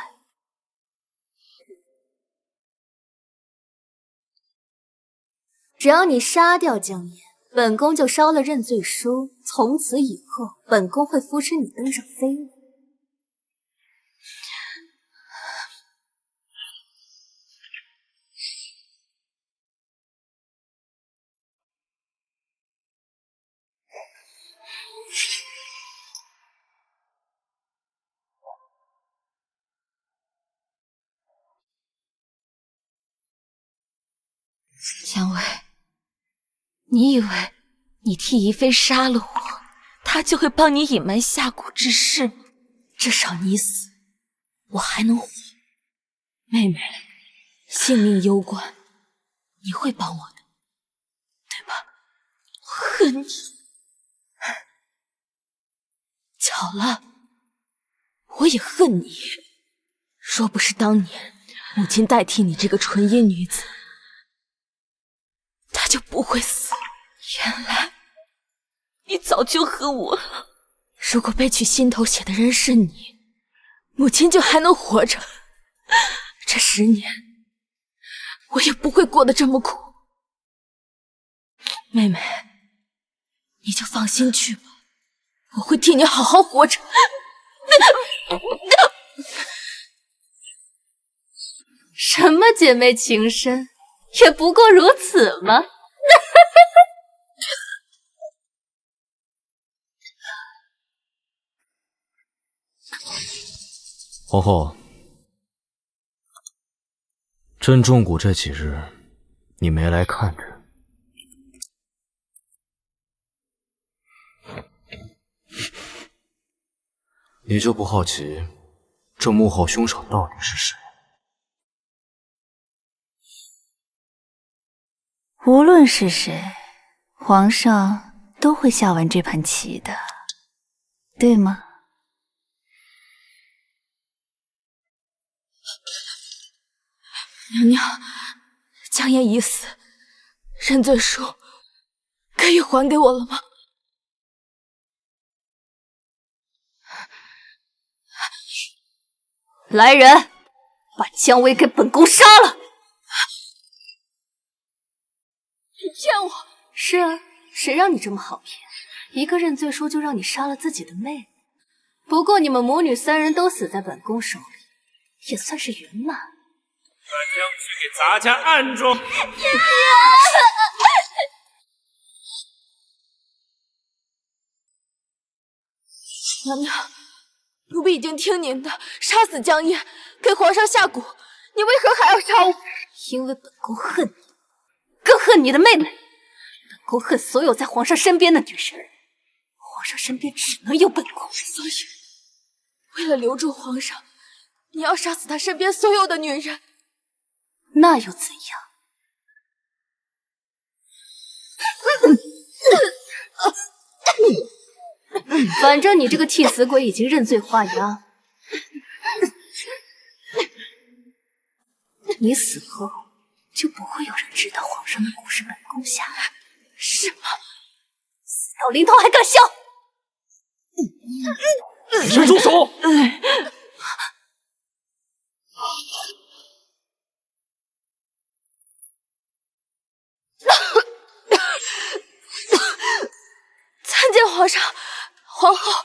只要你杀掉江夜，本宫就烧了认罪书，从此以后，本宫会扶持你登上妃位。姜薇，你以为你替宜妃杀了我，她就会帮你隐瞒下蛊之事吗？至少你死，我还能活。妹妹，性命攸关，你会帮我的，对吧？我恨你。巧了，我也恨你。若不是当年母亲代替你这个纯阴女子，她就不会死。原来你早就恨我了。如果被取心头血的人是你，母亲就还能活着。这10年，我也不会过得这么苦。妹妹，你就放心去吧，我会替你好好活着。什么姐妹情深，也不过如此嘛。皇后，朕中蛊这几日你没来看朕，你就不好奇这幕后凶手到底是谁？无论是谁，皇上都会下完这盘棋的，对吗？娘娘，江夜已死，认罪书可以还给我了吗？来人，把姜薇给本宫杀了！你骗我！是啊，谁让你这么好骗？一个认罪书就让你杀了自己的妹妹。不过你们母女3人都死在本宫手里，也算是圆满。把将去给咱家按住！娘娘，奴婢已经听您的，杀死江夜，给皇上下蛊。你为何还要杀我？因为本宫恨你，更恨你的妹妹。本宫恨所有在皇上身边的女人，皇上身边只能有本宫。所以，为了留住皇上，你要杀死他身边所有的女人。那又怎样？反正你这个替死鬼已经认罪画押，你死后就不会有人知道皇上的蛊是本宫下的，是吗？死到临头还敢笑！请住手！皇后，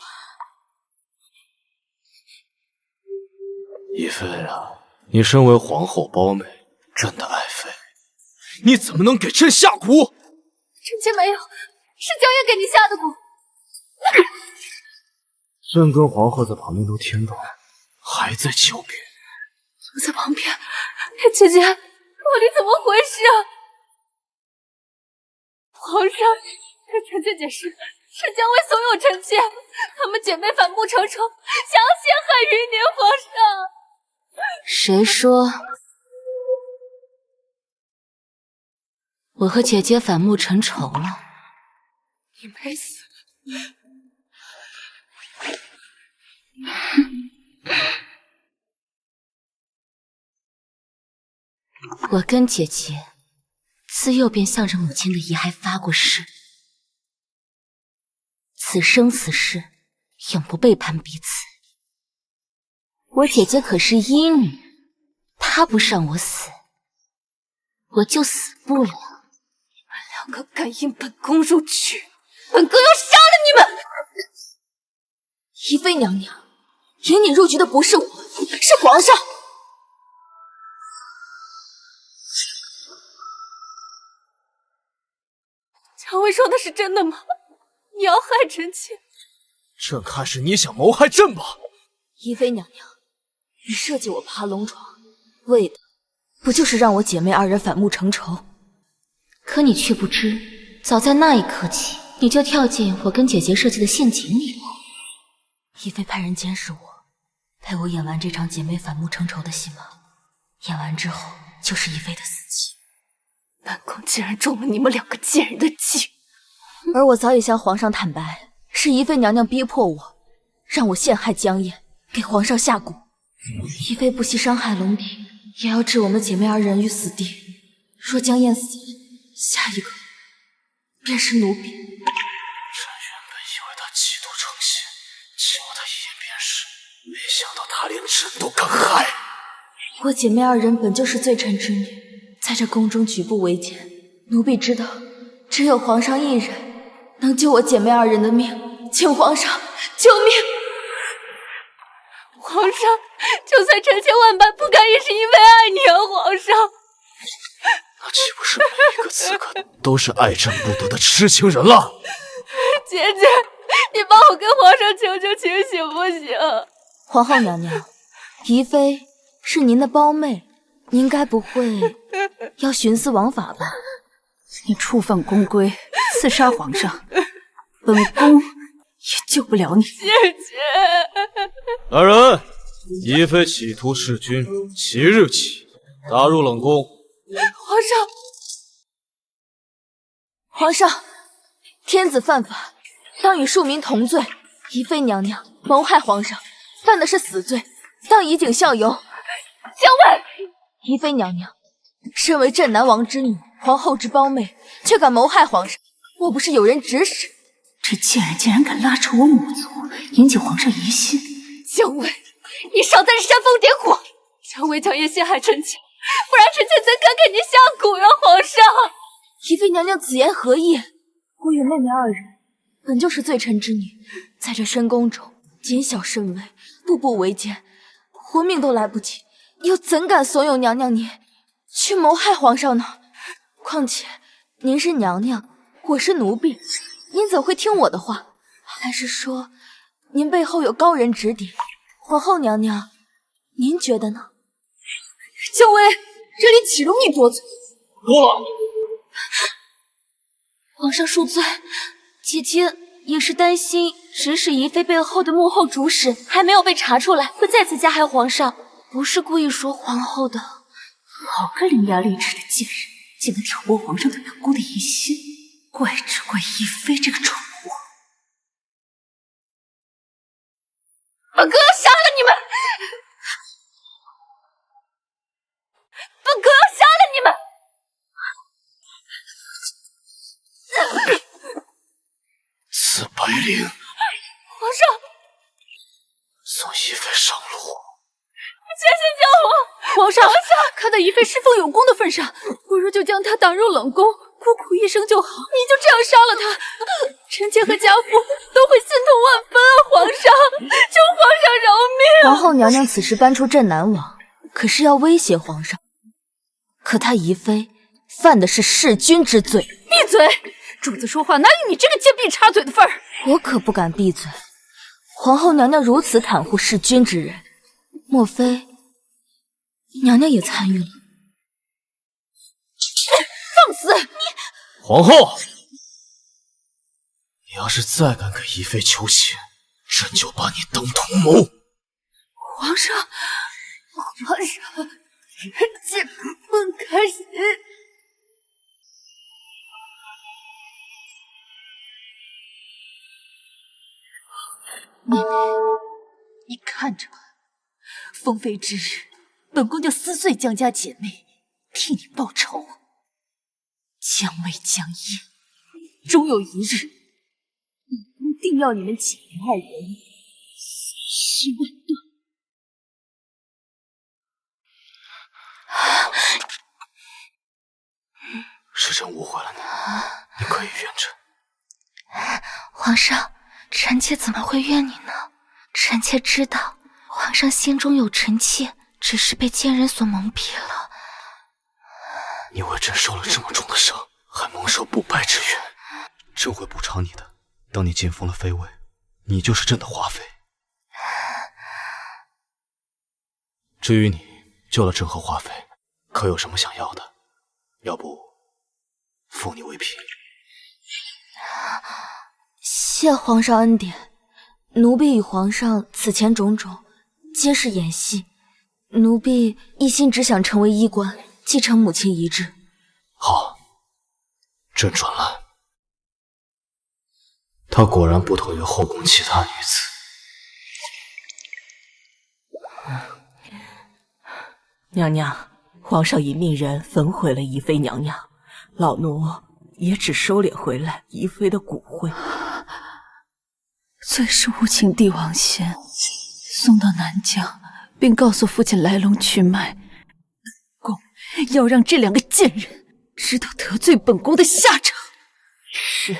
宜妃啊，你身为皇后胞妹，朕的爱妃，你怎么能给朕下蛊？臣妾没有，是江夜给您下的蛊。朕跟皇后在旁边都听到了，还在狡辩。我在旁边，姐姐，到底怎么回事啊？皇上，臣妾解释，是江薇怂恿臣妾，她们姐妹反目成仇，想要陷害于您，皇上。谁说我和姐姐反目成仇了？你没死。我跟姐姐自幼便向着母亲的遗骸发过誓，此生此世永不背叛彼此。我姐姐可是医女，她不让我死，我就死不了。你们两个敢引本宫入狱，本宫要杀了你们！宜妃娘娘，引你入局的不是我，是皇上。蔷薇说的是真的吗？你要害臣妾？朕看是你想谋害朕吧？宜妃娘娘，你设计我爬龙床，为的不就是让我姐妹二人反目成仇？可你却不知，早在那一刻起，你就跳进我跟姐姐设计的陷阱里了。宜妃派人监视我，陪我演完这场姐妹反目成仇的戏码。演完之后，就是宜妃的死期。本宫竟然中了你们两个贱人的计，而我早已向皇上坦白，是宜妃娘娘逼迫我，让我陷害江夜，给皇上下蛊。宜妃不惜伤害龙体，也要置我们姐妹二人于死地。若江夜死了，下一个便是奴婢。朕原本以为他企图成仙，请了他一眼便是，没想到他连朕都敢害。我姐妹二人本就是罪臣之女，在这宫中举步维艰，奴婢知道，只有皇上一人能救我姐妹二人的命，请皇上救命！皇上，就算臣妾万般不甘，也是因为爱你啊，皇上。那岂不是每一个刺客都是爱朕不得的痴情人了？姐姐，你帮我跟皇上求求情行不行？皇后娘娘，宜妃是您的胞妹，您该不会要徇私枉法吧？你触犯宫规，刺杀皇上，本宫也救不了你。姐姐，来人，宜妃企图弑君，即日起打入冷宫。皇上，皇上，天子犯法，当与庶民同罪。宜妃娘娘谋害皇上，犯的是死罪，当以儆效尤。江薇，宜妃娘娘身为镇南王之女，皇后之胞妹，却敢谋害皇上，莫不是有人指使？这贱人竟然敢拉扯我母族，引起皇上疑心。江薇，你少在这煽风点火！江薇江夜陷害臣妾，不然臣妾怎敢给您下蛊呀，皇上！宜妃娘娘此言何意？我与妹妹二人本就是罪臣之女，在这深宫中谨小慎微，步步维艰，活命都来不及，又怎敢怂恿娘娘您去谋害皇上呢？况且您是娘娘，我是奴婢，您怎会听我的话？还是说您背后有高人指点？皇后娘娘，您觉得呢？江薇，这里岂容你多嘴？多了。皇上恕罪，姐姐也是担心指使宜妃背后的幕后主使还没有被查出来，会再次加害皇上，不是故意说皇后的。好个伶牙俐齿的贱人，竟能挑拨皇上对本宫的疑心，怪只怪宜妃这个蠢货。本宫要杀了你们！本宫要杀了你们！此白绫，皇上，送宜妃上路。千千救我！皇上，看在宜妃侍奉有功的份上，不如就将她打入冷宫，苦苦一生就好，你就这样杀了他，臣妾和家父都会心痛万分啊！皇上，求皇上饶命！皇后娘娘此时搬出镇南王，可是要威胁皇上。可她宜妃犯的是弑君之罪。闭嘴！主子说话哪有你这个贱婢插嘴的份儿？我可不敢闭嘴。皇后娘娘如此袒护弑君之人，莫非娘娘也参与了？放肆！你皇后，你要是再敢给宜妃求情，朕就把你当同谋。皇上，臣妾分开时。妹妹，你看着吧，封妃之日，本宫就撕碎江家姐妹，替你报仇。将为将因，终有一日，本宫定要你们姐妹二人世万断。是朕误会了你，你可以原朕。皇上。臣妾怎么会怨你呢？臣妾知道皇上心中有臣妾，只是被奸人所蒙蔽了。你为朕受了这么重的伤，还蒙受不白之冤，朕会补偿你的。当你晋封了妃位，你就是朕的华妃。至于你救了朕和华妃，可有什么想要的？要不封你为嫔？谢皇上恩典，奴婢与皇上此前种种，皆是演戏。奴婢一心只想成为医官，继承母亲遗志。好，朕准了。她果然不同于后宫其他女子。娘娘，皇上已命人焚毁了宜妃娘娘，老奴也只收敛回来宜妃的骨灰。最是无情帝王仙送到南疆，并告诉父亲来龙去脉。本宫要让这两个贱人知道得罪本宫的下场。是，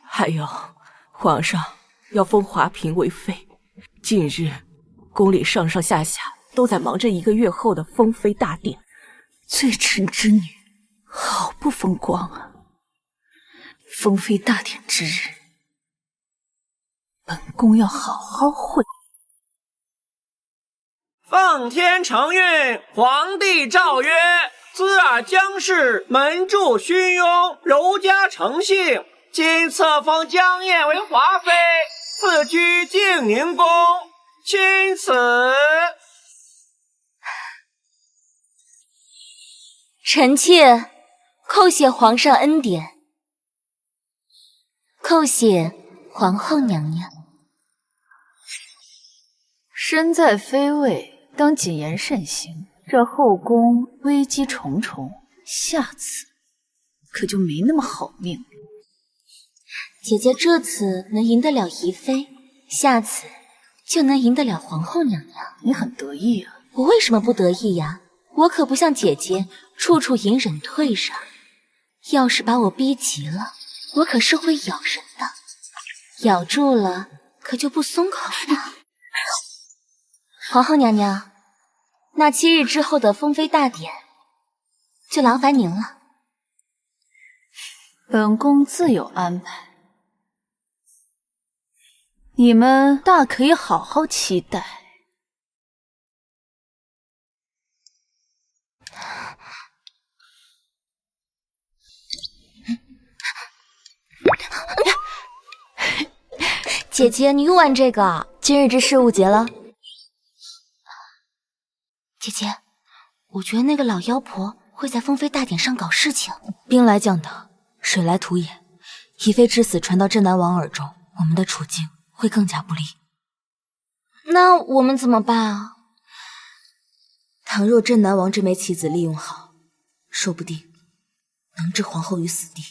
还有，皇上要封华嫔为妃。近日，宫里上上下下都在忙着1个月后的封妃大典，罪臣之女好不风光啊！封妃大典之日，本宫要好好会。奉天承运，皇帝诏曰：兹尔姜氏门柱勋庸，柔家诚信，今册封姜燕为华妃，赐居静宁宫。钦此。臣妾叩谢皇上恩典，叩谢皇后娘娘。身在妃位，当谨言慎行。这后宫危机重重，下次可就没那么好命了。姐姐这次能赢得了宜妃，下次就能赢得了皇后娘娘。你很得意啊？我为什么不得意呀？我可不像姐姐处处隐忍退让，要是把我逼急了，我可是会咬人的，咬住了可就不松口了。皇后娘娘，那7日之后的封妃大典就劳烦您了。本宫自有安排，你们大可以好好期待。姐姐，你又玩这个？今日之事误结了。姐姐，我觉得那个老妖婆会在封妃大典上搞事情。兵来将挡，水来土掩。宜妃之死传到镇南王耳中，我们的处境会更加不利。那我们怎么办啊？倘若镇南王这枚棋子利用好，说不定能置皇后于死地。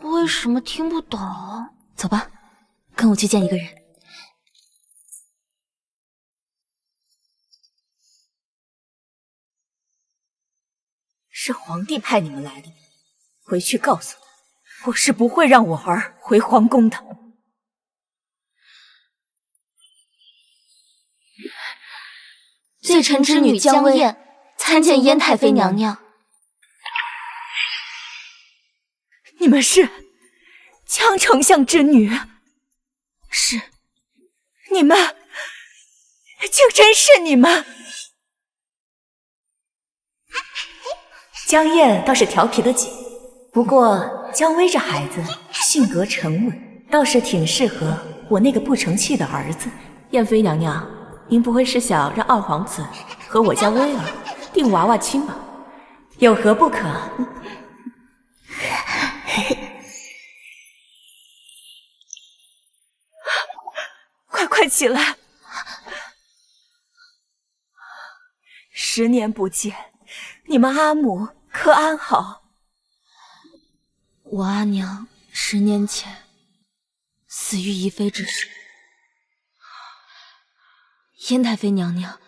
为什么听不懂？走吧，跟我去见一个人。是皇帝派你们来的，回去告诉他，我是不会让我儿回皇宫的。罪臣之女江薇参见燕太妃娘娘。你们是江丞相之女？是。你们，竟真是你们！江燕倒是调皮的紧，不过江薇这孩子性格沉稳，倒是挺适合我那个不成器的儿子。燕妃娘娘，您不会是想让二皇子和我家薇儿定娃娃亲吧？有何不可？快起来！10年不见，你们阿母可安好？我阿娘10年前死于宜妃之手。燕太妃娘娘，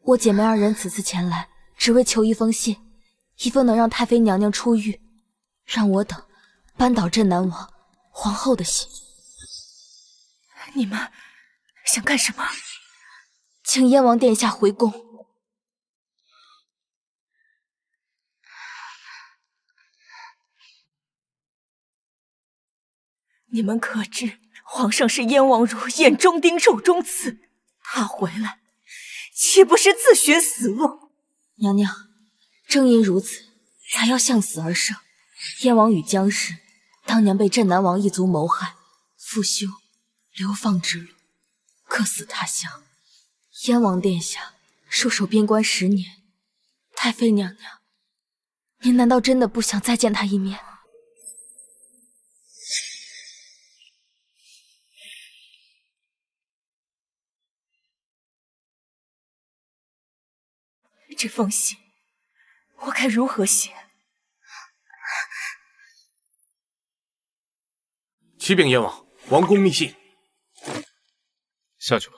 我姐妹2人此次前来，只为求一封信，一封能让太妃娘娘出狱，让我等扳倒镇南王、皇后的信。你们想干什么？请燕王殿下回宫。你们可知，皇上是燕王如眼中钉、肉中刺，他回来，岂不是自寻死路？娘娘，正因如此，才要向死而生。燕王与江氏当年被镇南王一族谋害，复修流放之路，客死他乡。燕王殿下戍守边关10年，太妃娘娘，您难道真的不想再见他一面？这封信我该如何写？启禀燕王，王公密信。下去吧。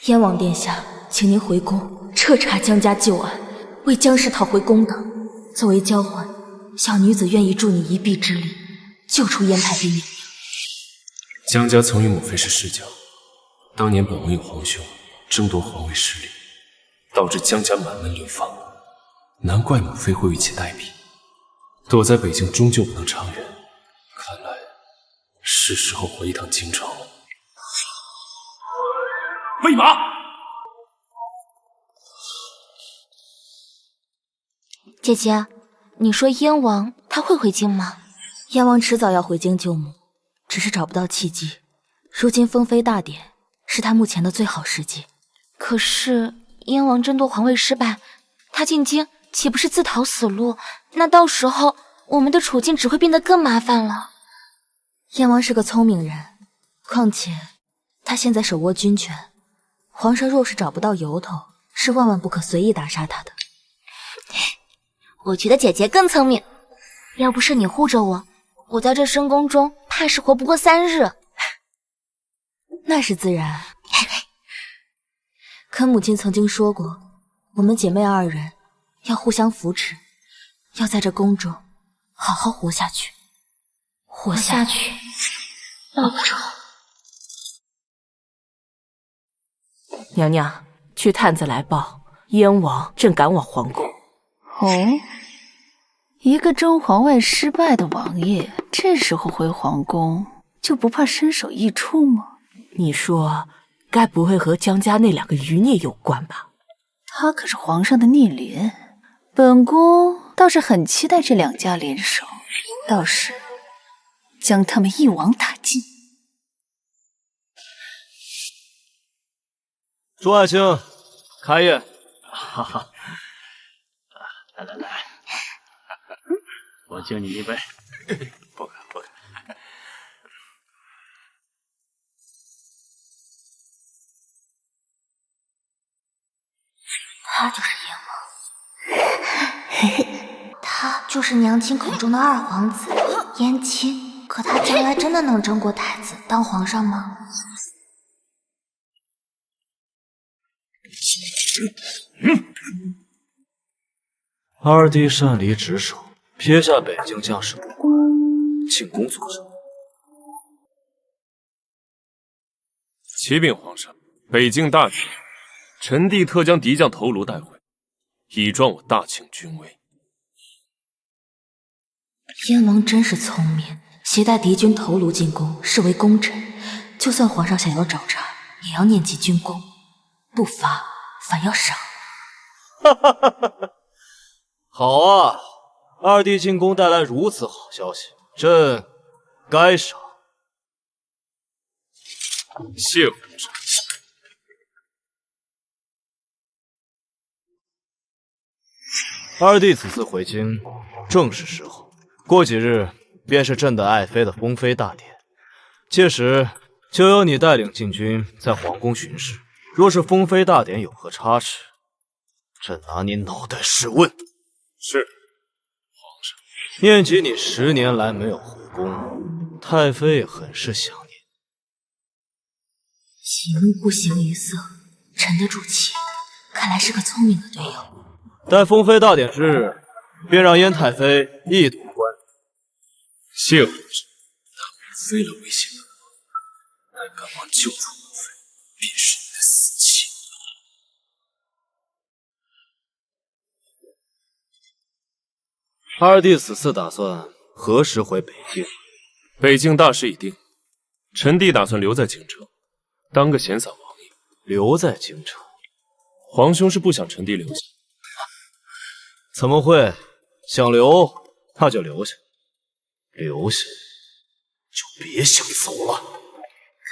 燕王殿下，请您回宫彻查江家旧案，为江氏讨回公道。作为交换，小女子愿意助你一臂之力，救出燕太妃娘娘。江家曾与母妃是世交，当年本王与皇兄争夺皇位失利，导致江家满门流放，难怪母妃会与其代笔。躲在北京终究不能长远，看来是时候回一趟京城。喂马！姐姐，你说燕王他会回京吗？燕王迟早要回京救母，只是找不到契机。如今封妃大典是他目前的最好时机。可是燕王争夺皇位失败，他进京岂不是自讨死路？那到时候我们的处境只会变得更麻烦了。燕王是个聪明人，况且他现在手握军权，皇上若是找不到由头，是万万不可随意打杀他的。我觉得姐姐更聪明，要不是你护着我，我在这深宫中怕是活不过3日。那是自然。可母亲曾经说过，我们姐妹2人要互相扶持，要在这宫中好好活下去。活下去，报仇。娘娘，去探子来报，燕王正赶往皇宫。哦，一个争皇位失败的王爷，这时候回皇宫，就不怕身首异处吗？你说，该不会和江家那2个余孽有关吧？他可是皇上的逆鳞，本宫倒是很期待这2家联手，到时将他们一网打尽。朱爱卿，开宴。哈哈，来，我敬你一杯。不敢。他就是燕王，他就是娘亲口中的2皇子燕青。可他将来真的能争过太子当皇上吗？二弟擅离职守，撇下北境将士不管，进攻做什么？启禀皇上，北境大捷，臣弟特将敌将头颅带回，以壮我大庆军威。燕王真是聪明，携带敌军头颅进宫，视为功臣。就算皇上想要找茬，也要念及军功，不罚反要赏。哈哈哈哈！好啊，二弟进宫带来如此好消息，朕该赏。谢皇上。二弟此次回京，正是时候。过几日便是朕的爱妃的封妃大典，届时就由你带领禁军在皇宫巡视。若是封妃大典有何差池，朕拿你脑袋试问。是，皇上。念及你10年来没有回宫，太妃也很是想念。喜怒不形于色，沉得住气，看来是个聪明的队友。待封妃大典之日，便让燕太妃一睹关。谢皇上，拿母妃来威胁本王，本王救出母妃，便是你的死期。二弟此次打算何时回北境？北境大事已定，臣弟打算留在京城，当个闲散王爷。留在京城？皇兄是不想臣弟留下？怎么会？想留那就留下，留下就别想走了。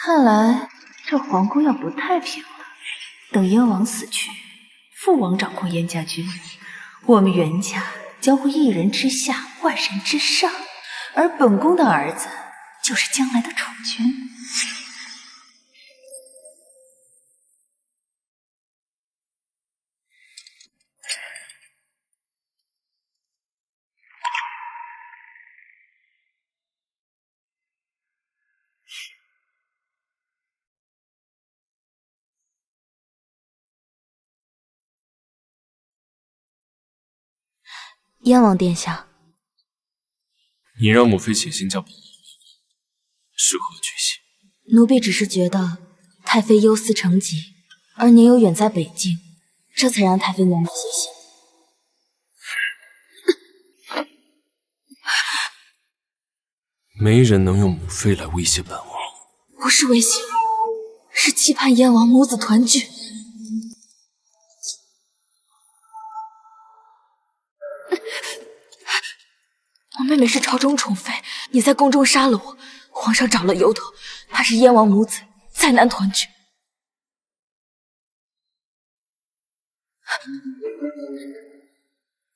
看来这皇宫要不太平了。等燕王死去，父王掌控燕家军，我们袁家将会一人之下，万人之上，而本宫的儿子就是将来的储君。燕王殿下，你让母妃写信叫本王，是何居心？奴婢只是觉得太妃忧思成疾，而您又远在北境，这才让太妃娘娘写信。没人能用母妃来威胁本王。不是威胁，是期盼燕王母子团聚。我妹妹是朝中宠妃，你在宫中杀了我，皇上找了由头，怕是燕王母子再难团聚。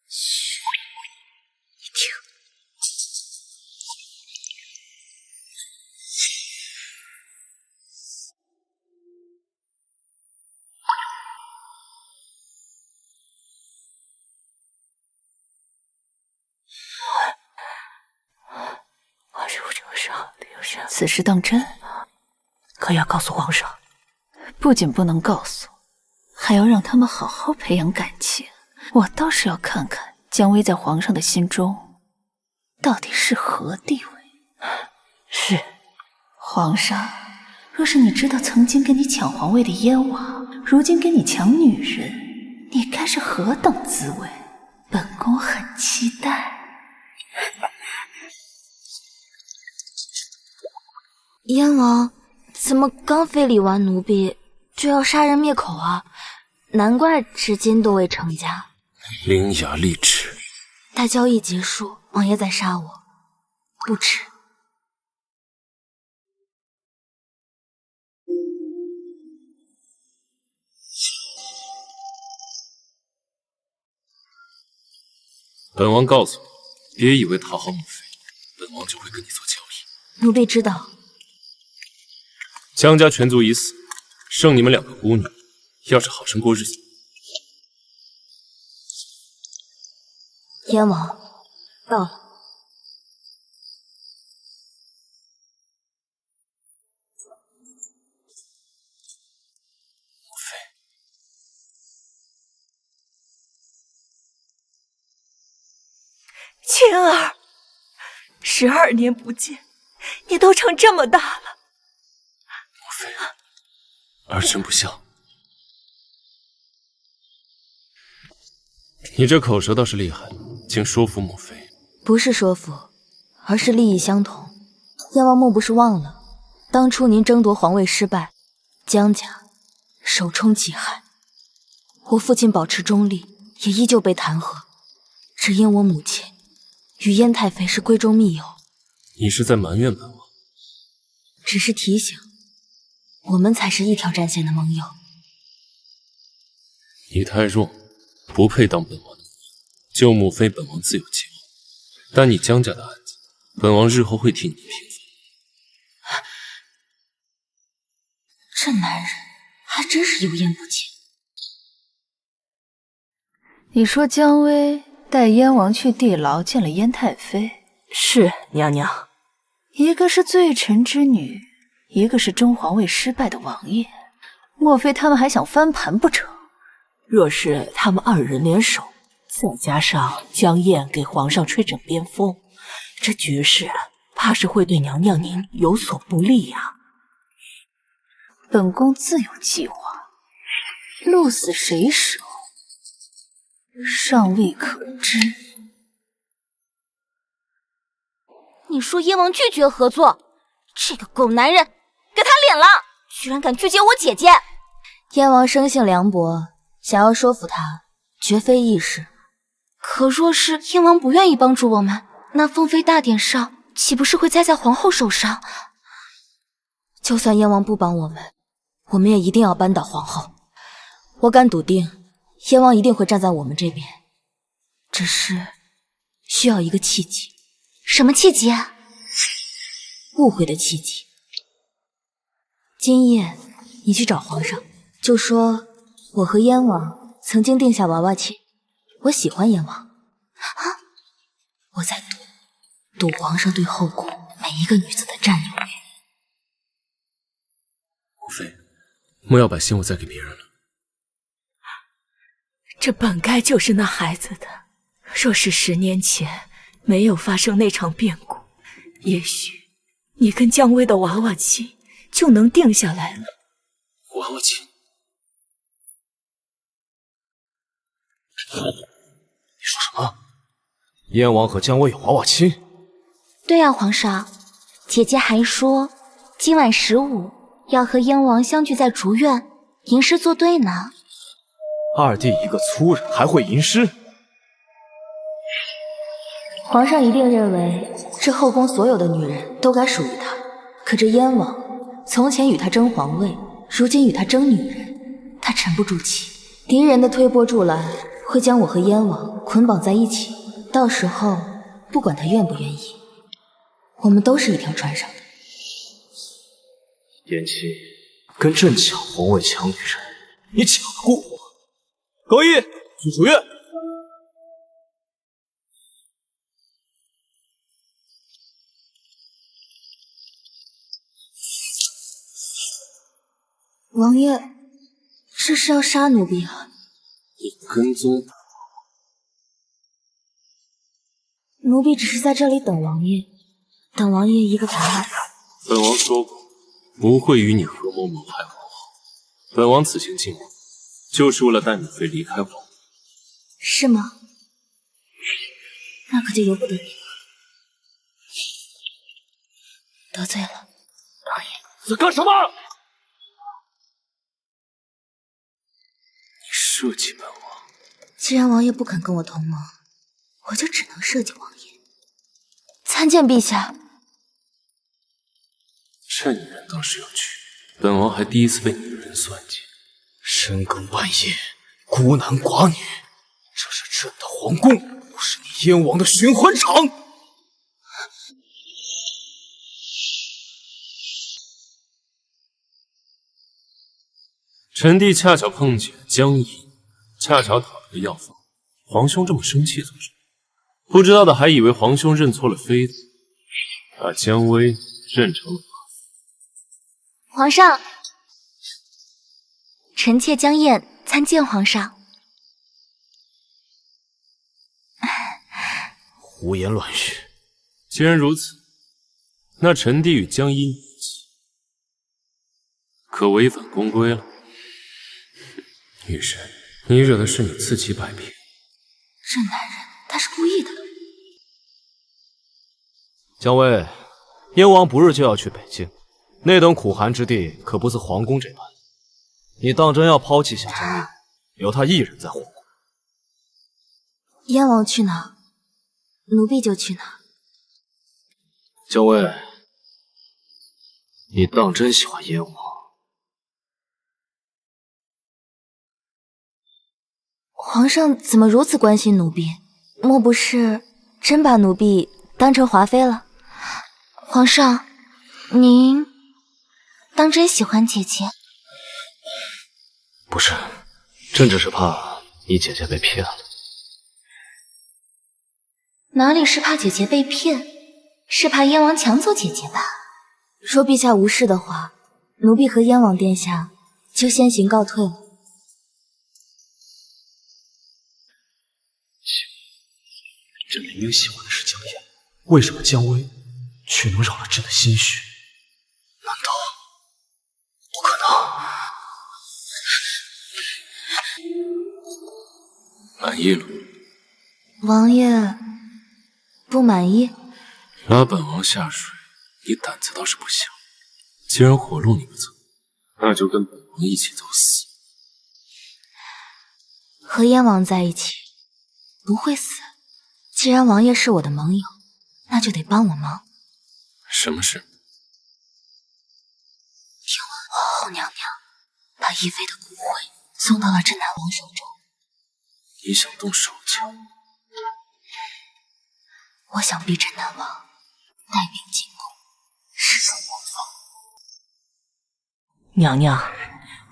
嘘，你听。此事当真？可要告诉皇上。不仅不能告诉，还要让他们好好培养感情。我倒是要看看姜薇在皇上的心中到底是何地位。是。皇上，若是你知道曾经跟你抢皇位的燕王，如今跟你抢女人，你该是何等滋味？本宫很期待。燕王怎么刚非礼完奴婢，就要杀人灭口啊？难怪至今都未成家。伶牙俐齿。待交易结束，王爷再杀我，不迟。本王告诉你，别以为讨好母妃，本王就会跟你做交易。奴婢知道。姜家全族已死，剩你们2个孤女，要是好生过日子。燕王，到了。母妃，青儿，12年不见，你都成这么大了。母妃，儿臣不孝。你这口舌倒是厉害，竟说服母妃。不是说服，而是利益相同。燕王莫不是忘了，当初您争夺皇位失败，江家首冲其害，我父亲保持中立，也依旧被弹劾，只因我母亲与燕太妃是闺中密友。你是在埋怨本王？只是提醒，我们才是一条战线的盟友。你太弱，不配当本王的女人。救母妃，本王自有计划。但你江家的案子，本王日后会替你平反。这男人还真是油盐不进。你说姜薇带燕王去地牢见了燕太妃？是娘娘。一个是罪臣之女，一个是争皇位失败的王爷，莫非他们还想翻盘不成？若是他们2人联手，再加上江燕给皇上吹枕边风，这局势怕是会对娘娘您有所不利呀。本宫自有计划，鹿死谁手，尚未可知。你说燕王拒绝合作，这个狗男人给他脸了，居然敢拒绝我姐姐！燕王生性凉薄，想要说服他，绝非易事。可若是燕王不愿意帮助我们，那凤妃大典上岂不是会栽在皇后手上？就算燕王不帮我们，我们也一定要扳倒皇后。我敢笃定，燕王一定会站在我们这边，只是需要一个契机。什么契机啊？误会的契机。今夜你去找皇上，就说我和燕王曾经定下娃娃亲，我喜欢燕王啊！我在赌皇上对后宫每一个女子的占有欲。母妃，莫要把心物再给别人了。这本该就是那孩子的，若是10年前没有发生那场变故，也许你跟姜薇的娃娃亲就能定下来了。娃娃亲？你说什么？燕王和姜薇有娃娃亲？对啊，皇上，姐姐还说今晚15要和燕王相聚在竹院吟诗作对呢。二弟一个粗人还会吟诗？皇上一定认为这后宫所有的女人都该属于他，可这燕王从前与他争皇位，如今与他争女人，他沉不住气。敌人的推波助澜会将我和燕王捆绑在一起，到时候不管他愿不愿意，我们都是一条船上的。燕青跟朕抢皇位抢女人，你抢得过我？高一去主院。王爷，这是要杀奴婢啊！你跟踪他？奴婢只是在这里等王爷，等王爷一个答案。本王说过，不会与你合谋谋害皇后。本王此行进宫，就是为了带母妃离开皇宫。是吗？那可就由不得你了。得罪了王爷。在干什么？你设计本王？既然王爷不肯跟我同盟，我就只能设计王爷。参见陛下。这女人倒是有趣，本王还第一次被女人算计。深更半夜，孤男寡女，这是朕的皇宫，不是你燕王的寻欢场。臣弟恰巧碰见江怡，恰巧讨了个药方。皇兄这么生气做什么？不知道的还以为皇兄认错了妃子，把姜薇认成了皇上，臣妾江燕参见皇上。胡言乱语。既然如此，那臣弟与江阴可违反宫规了。女神，你惹的是你自己摆平。这男人他是故意的。姜薇，燕王不日就要去北境，那等苦寒之地可不似皇宫这般。你当真要抛弃小江月，留他一人在皇宫？燕王去哪，奴婢就去哪。姜薇，你当真喜欢燕王？皇上怎么如此关心奴婢？莫不是真把奴婢当成华妃了？皇上，您当真喜欢姐姐？不是，朕只是怕你姐姐被骗了。哪里是怕姐姐被骗，是怕燕王抢走姐姐吧？若陛下无事的话，奴婢和燕王殿下就先行告退了。朕明明喜欢的是江燕，为什么姜薇却能扰了朕的心绪？难道不可能？满意了？王爷不满意？拉本王下水，你胆子倒是不小。既然活路你不走，那就跟本王一起走死。和燕王在一起不会死。既然王爷是我的盟友，那就得帮我忙。什么事？听闻皇后娘娘把懿妃的骨灰送到了镇南王手中。你想动手脚？我想逼镇南王带兵进宫，释放王法。娘娘，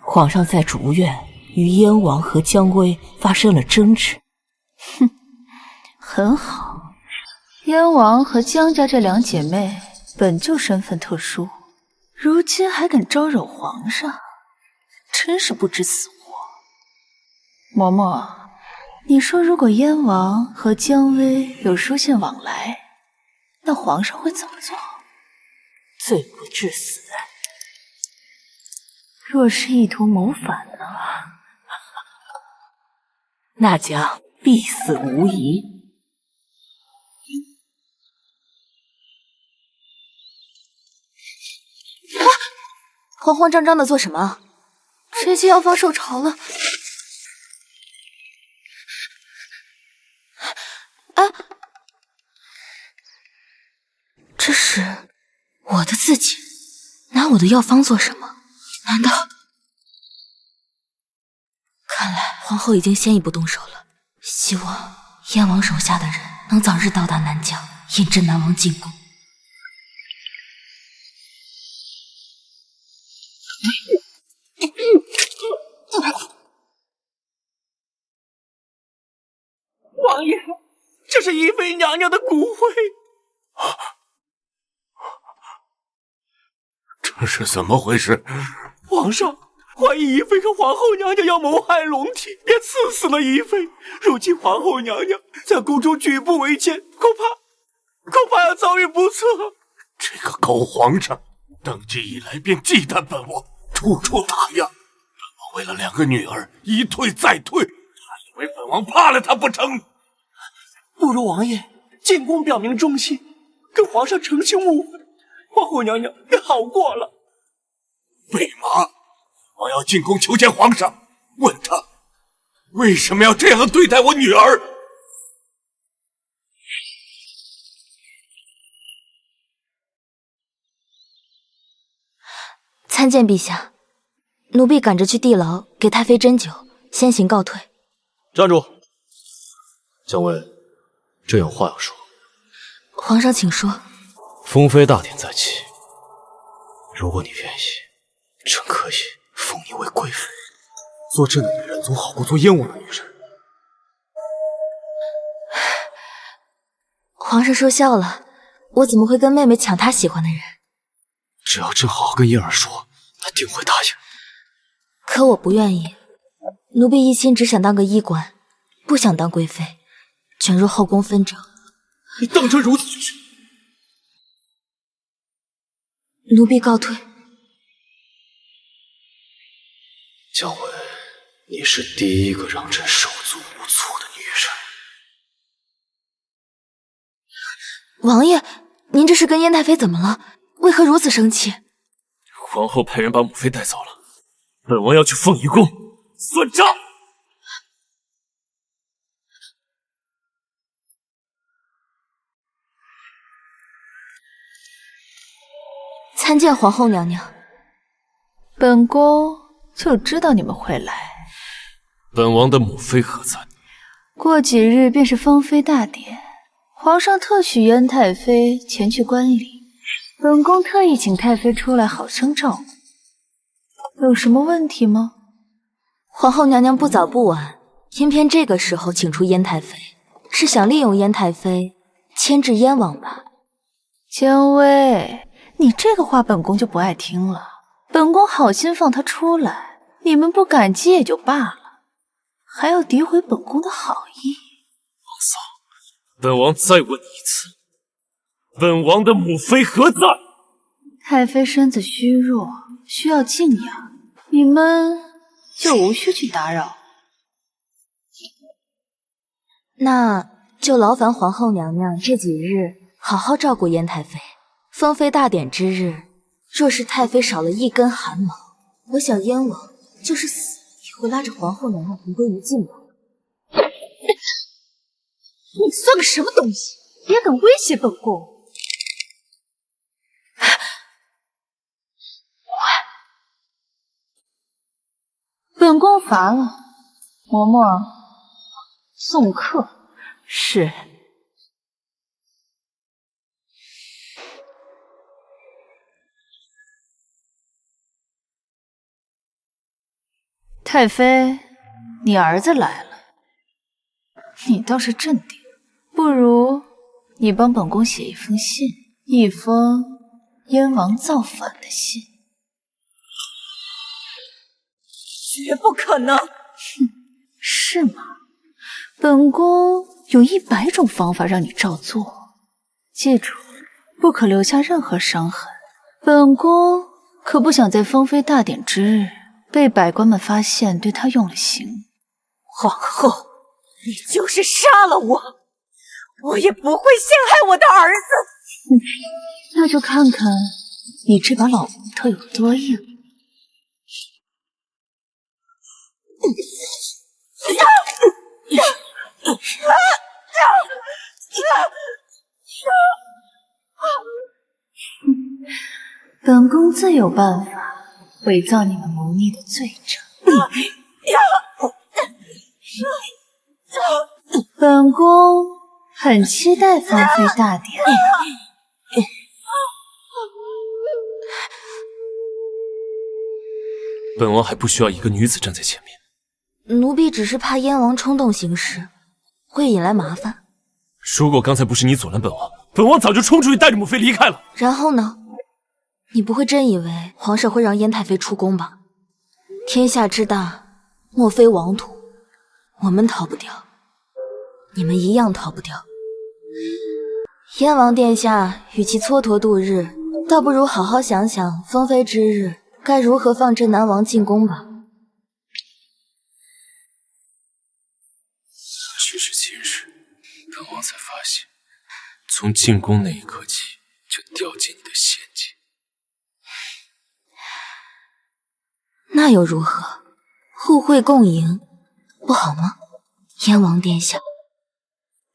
皇上在竹院与燕王和姜薇发生了争执。哼，很好。燕王和姜家这两姐妹本就身份特殊，如今还敢招惹皇上，真是不知死活。嬷嬷，你说如果燕王和姜薇有书信往来，那皇上会怎么做？罪不至死。若是意图谋反呢？那将必死无疑。慌慌张张的做什么？这就要放受潮了。啊！这是我的自己，拿我的药方做什么？难道……看来皇后已经先一步动手了。希望燕王手下的人能早日到达南疆，引镇南王进宫。王爷，这是懿妃娘娘的骨灰。这是怎么回事？皇上怀疑懿妃和皇后娘娘要谋害龙体，便赐死了懿妃。如今皇后娘娘在宫中举步维艰，恐怕要遭遇不测。这个狗皇上登基以来便忌惮本王，处处打压。本王为了两个女儿一退再退，他以为本王怕了他不成？不如王爷进宫表明忠心，跟皇上澄清误会，皇后娘娘也好过了。为嘛？我要进宫求见皇上，问他为什么要这样对待我女儿。参见陛下，奴婢赶着去地牢给太妃针灸，先行告退。站住！姜薇，朕有话要说。皇上请说。封妃大典在即，如果你愿意，朕可以封你为贵妃。做朕的女人总好过做燕王的女人。皇上说笑了，我怎么会跟妹妹抢她喜欢的人？只要朕好好跟燕儿说，她定会答应。可我不愿意，奴婢一心只想当个医官，不想当贵妃，卷入后宫纷争，你当真如此决绝？奴婢告退。姜维，你是第一个让朕手足无措的女人。王爷，您这是跟燕太妃怎么了？为何如此生气？皇后派人把母妃带走了，本王要去凤仪宫算账。参见皇后娘娘。本宫就知道你们会来。本王的母妃何在？过几日便是封妃大典，皇上特许燕太妃前去观礼，本宫特意请太妃出来好生照顾。有什么问题吗？皇后娘娘不早不晚，偏偏这个时候请出燕太妃，是想利用燕太妃牵制燕王吧？姜薇，你这个话本宫就不爱听了。本宫好心放她出来，你们不感激也就罢了，还要诋毁本宫的好意。王嫂，本王再问你一次，本王的母妃何在？太妃身子虚弱，需要静养，你们就无需去打扰。那就劳烦皇后娘娘这几日好好照顾燕太妃。封妃大典之日，若是太妃少了一根汗毛，我想燕王就是死也会拉着皇后娘娘同归于尽吧。你算个什么东西，也敢威胁本宫？本宫乏了，嬷嬷送客。是。太妃，你儿子来了，你倒是镇定。不如你帮本宫写一封信，一封燕王造反的信。绝不可能！哼，是吗？本宫有100种方法让你照做，记住，不可留下任何伤痕。本宫可不想在封妃大典之日被百官们发现对她用了刑。皇后，你就是杀了我，我也不会陷害我的儿子。那就看看你这把老骨头有多硬。本宫自有办法伪造你们谋逆的罪证。本宫很期待封妃大典。本王还不需要一个女子站在前面。奴婢只是怕燕王冲动行事，会引来麻烦。如果刚才不是你阻拦本王，本王早就冲出去带着母妃离开了。然后呢？你不会真以为皇上会让燕太妃出宫吧？天下之大，莫非王土，我们逃不掉，你们一样逃不掉。燕王殿下与其蹉跎度日，倒不如好好想想封妃之日该如何放镇南王进宫吧。只是今日，本王才发现，从进宫那一刻起，就掉进你的陷阱。那又如何？互惠共赢，不好吗？燕王殿下。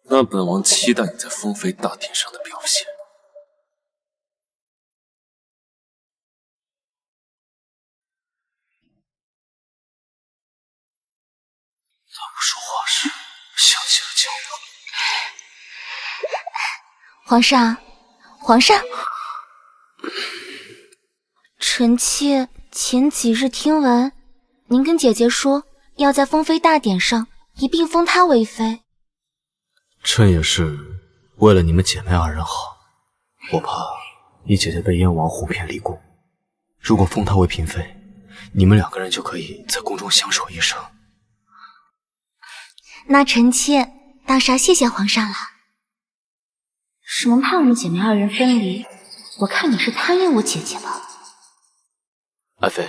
那本王期待你在封妃大典上的表现。他不说话时，想起了姜维。皇上，皇上，臣妾前几日听闻，您跟姐姐说要在封妃大典上一并封她为妃。朕也是为了你们姐妹二人好，我怕你姐姐被燕王哄骗离宫。如果封她为嫔妃，你们2个人就可以在宫中相守一生。那臣妾当啥谢谢皇上了。史萌怕我们姐妹二人分离，我看你是贪恋我姐姐吧。爱妃，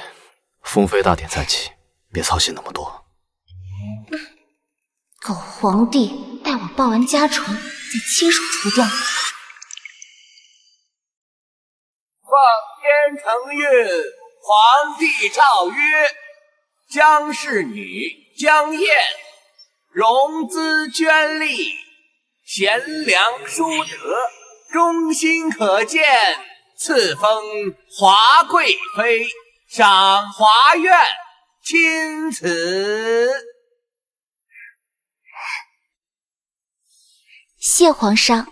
封妃大典在即，别操心那么多。狗皇帝，待我报完家传，再亲手除掉你。奉天承运，皇帝诏曰：江氏女江燕，容姿娟丽，贤良淑德，忠心可见，赐封华贵妃，赏华苑，钦此。谢皇上。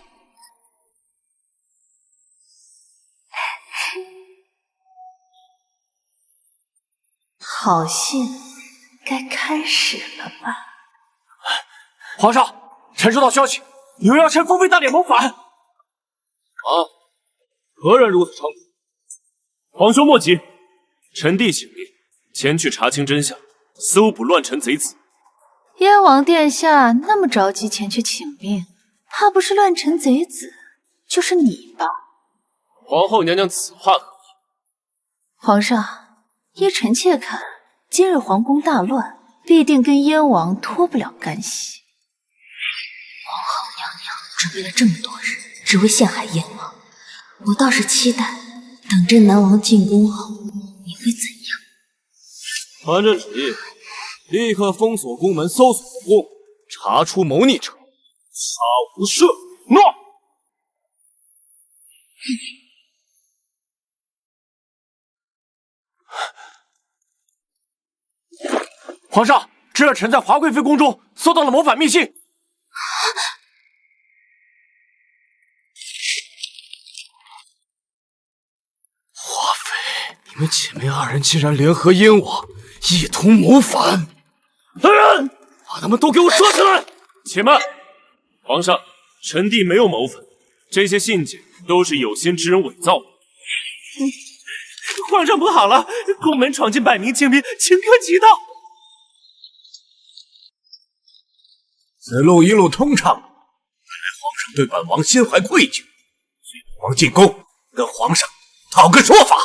好戏该开始了吧？皇上，臣收到消息，有人要趁封妃大典谋反。何人如此猖狂？皇兄莫急，臣弟请命前去查清真相，搜捕乱臣贼子。燕王殿下那么着急前去请命，怕不是乱臣贼子，就是你吧？皇后娘娘此话何意？皇上，依臣妾看，今日皇宫大乱，必定跟燕王脱不了干系。皇后娘娘准备了这么多日，只为陷害燕王。我倒是期待，等镇南王进宫后，你会怎样？传朕旨意，立刻封锁宫门，搜索皇宫，查出谋逆者，杀无赦。诺。皇上，这是臣在华贵妃宫中搜到了谋反密信。华妃，你们姐妹二人竟然联合燕王，一同谋反！来人，把他们都给我抓起来！且慢，皇上，臣弟没有谋反，这些信件都是有心之人伪造的。皇上不好了，宫门闯进百名清兵，顷刻即到。此路一路通畅，看来皇上对本王心怀愧疚，随本王进宫，跟皇上讨个说法。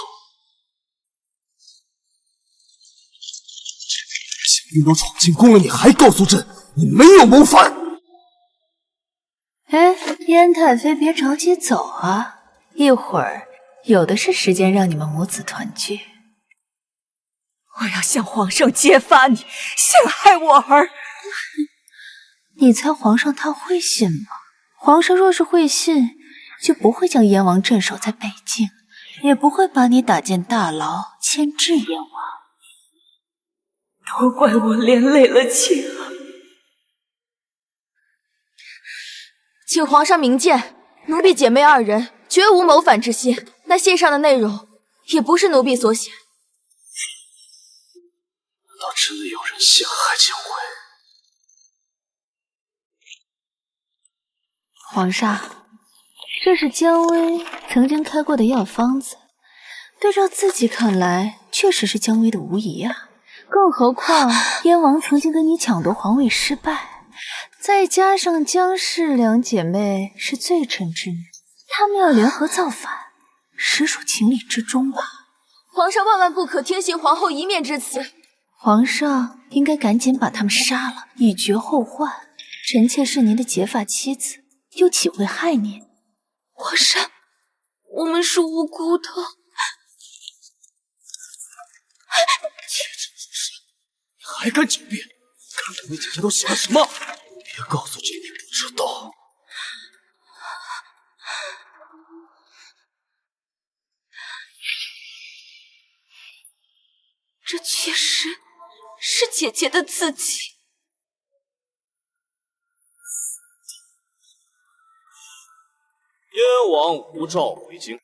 清兵都闯进宫了，你还告诉朕你没有谋反？哎，燕太妃别着急走啊，一会儿有的是时间让你们母子团聚。我要向皇上揭发你陷害我儿。你猜皇上他会信吗？皇上若是会信，就不会将燕王镇守在北境，也不会把你打进大牢牵制燕王。都怪我连累了妾儿。请皇上明鉴，奴婢姐妹二人绝无谋反之心。那信上的内容也不是奴婢所写。难道真的有人陷害姜薇？皇上，这是姜薇曾经开过的药方子，对照自己看来，确实是姜薇的无疑啊。更何况燕王曾经跟你抢夺皇位失败，再加上姜氏两姐妹是罪臣之女，她们要联合造反，实属情理之中吧。皇上万万不可听信皇后一面之词。皇上应该赶紧把他们杀了，以绝后患。臣妾是您的结发妻子，又岂会害您？皇上，我们是无辜的。你还敢狡辩？看看你姐姐都写了什么！别告诉朕你不知道。这确实是姐姐的字迹。燕王无诏回京，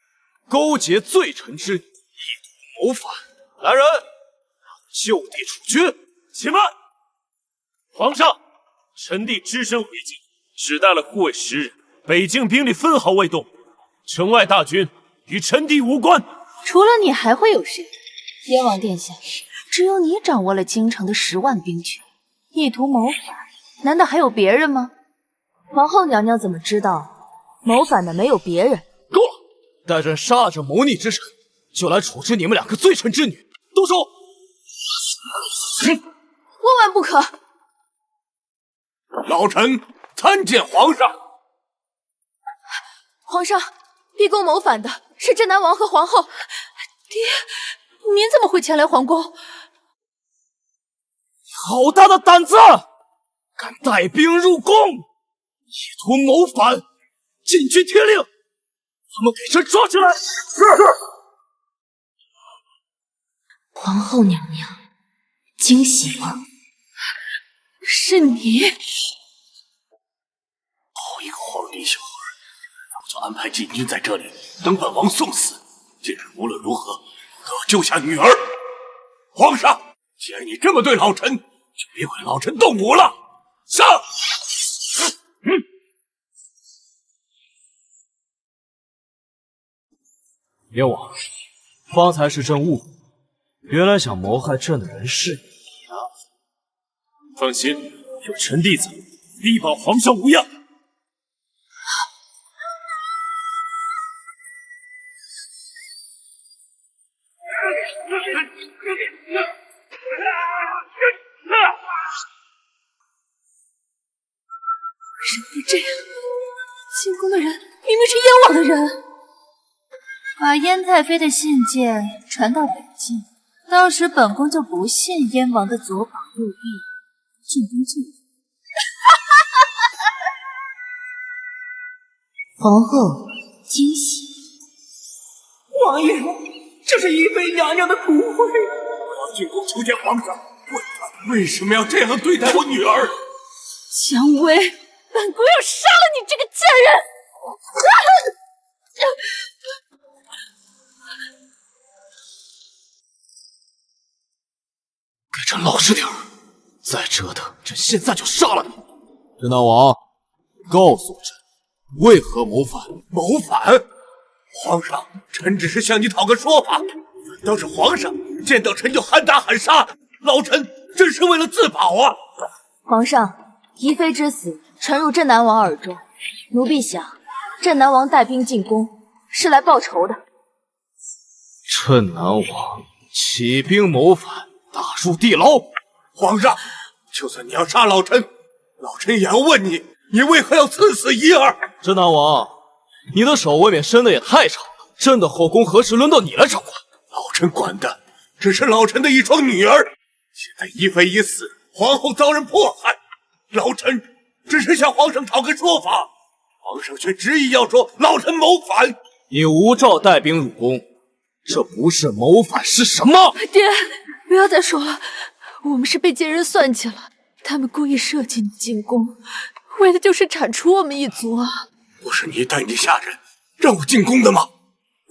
勾结罪臣之女，一同谋反。来人，就地处决！且慢，皇上，臣弟只身回京，只带了护卫10人，北境兵力分毫未动，城外大军与臣弟无关。除了你还会有谁？燕王殿下，只有你掌握了京城的10万兵权，意图谋反，难道还有别人吗？皇后娘娘怎么知道谋反的没有别人。够了！待朕杀了这谋逆之臣，就来处置你们两个罪臣之女。动手！万万不可！老臣参见皇上。皇上，逼宫谋反的是镇南王和皇后。爹，您怎么会前来皇宫？好大的胆子！敢带兵入宫，意图谋反！禁军听令，他们给朕抓起来！是。皇后娘娘，惊喜吗？是你！好一个皇帝小孩，我就安排禁军在这里等本王送死。今日无论如何都要救下女儿。皇上，既然你这么对老臣，就别怪老臣动武了。上！燕王，方才是朕误会，原来想谋害朕的人是你呀！放心，有臣弟在，必保皇上无恙。怎么会这样？进宫的人明明是燕王的人。把燕太妃的信件传到北境，到时本宫就不信燕王的左膀右臂，进宫救人。皇后惊喜。王爷，这是宜妃娘娘的骨灰。我要进宫求见皇上，问他为什么要这样对待我女儿。姜薇，本宫要杀了你这个贱人！给朕老实点儿，再折腾，朕现在就杀了你！镇南王，告诉朕，为何谋反？谋反？皇上，臣只是向你讨个说法，反倒是皇上见到臣就喊打喊杀，老臣这是为了自保啊！皇上，宜妃之死传入镇南王耳中，奴婢想，镇南王带兵进宫是来报仇的。镇南王起兵谋反，打入地牢。皇上，就算你要杀老臣，老臣也要问你，你为何要赐死怡儿？镇南王，你的手未免伸得也太长了，朕的后宫何时轮到你来掌管？老臣管的只是老臣的一双女儿，现在宜妃已死，皇后遭人迫害，老臣只是向皇上讨个说法，皇上却执意要说老臣谋反。你无照带兵入宫，这不是谋反是什么？爹，不要再说了，我们是被奸人算计了，他们故意设计你进宫，为的就是铲除我们一族啊！不是你带你下人让我进宫的吗？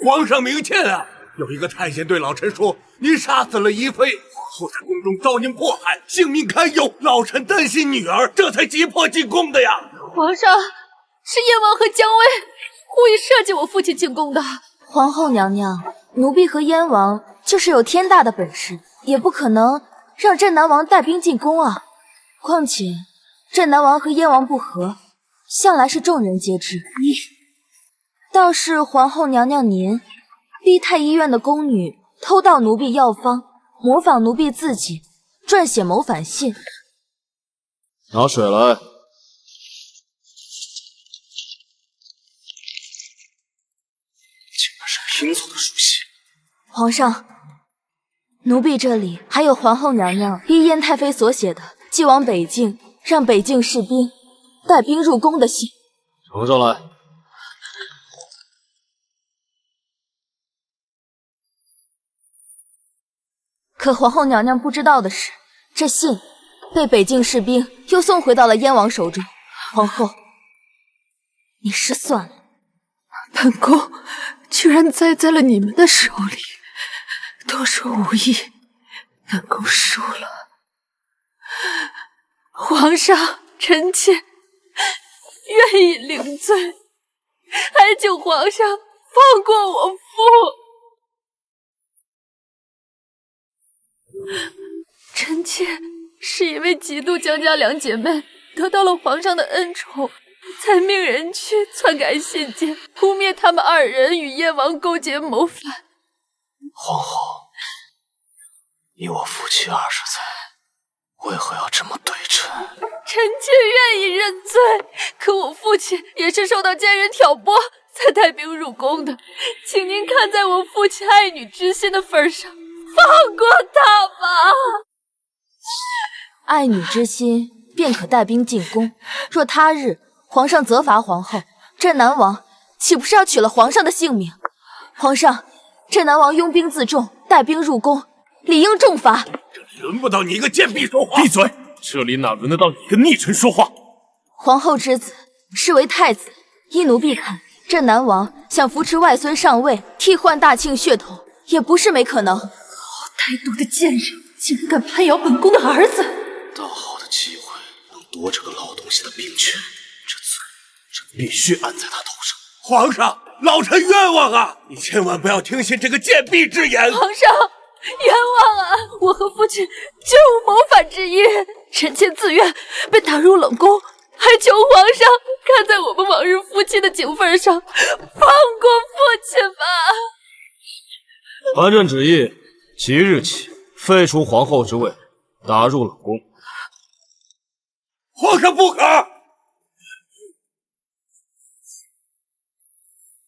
皇上明鉴啊！有一个太监对老臣说，你杀死了宜妃，皇后在宫中遭您迫害，性命堪忧，老臣担心女儿，这才急迫进宫的呀。皇上，是燕王和姜薇故意设计我父亲进宫的。皇后娘娘，奴婢和燕王就是有天大的本事，也不可能让镇南王带兵进宫啊。况且镇南王和燕王不和，向来是众人皆知。倒是皇后娘娘您逼太医院的宫女偷盗奴婢药方，模仿奴婢自己撰写谋反信。拿水来。竟然是拼凑的书信。皇上，奴婢这里还有皇后娘娘逼燕太妃所写的寄往北境，让北境士兵带兵入宫的信。呈上来。可皇后娘娘不知道的是，这信被北境士兵又送回到了燕王手中。皇后，你失算了。本宫居然栽在了你们的手里，都说无意，本宫输了。皇上，臣妾愿意领罪，还请皇上放过我父。臣妾是因为嫉妒江家两姐妹得到了皇上的恩宠，才命人去篡改信件，扑灭他们二人与燕王勾结谋反。皇后，你我夫妻20载，为何要这么对臣？臣妾愿意认罪，可我父亲也是受到奸人挑拨才带兵入宫的，请您看在我父亲爱女之心的份上，放过他吧。爱女之心，便可带兵进宫。若他日皇上责罚皇后，镇南王岂不是要取了皇上的性命？皇上，镇南王拥兵自重，带兵入宫，理应重罚。这里轮不到你一个贱婢说话。闭嘴！这里哪轮得到你一个逆臣说话？皇后之子，是为太子，依奴婢看，镇南王想扶持外孙上位，替换大庆血统，也不是没可能。好歹毒的贱人，竟然敢攀咬本宫的儿子！大好的机会，能夺这个老东西的兵权，这罪朕必须安在他头上。皇上，老臣冤枉啊！你千万不要听信这个贱婢之言。皇上，冤枉啊！我和父亲绝无谋反之意，臣妾自愿被打入冷宫，还求皇上看在我们往日夫妻的情分上，放过父亲吧。传朕旨意，即日起废除皇后之位，打入冷宫。皇上不可！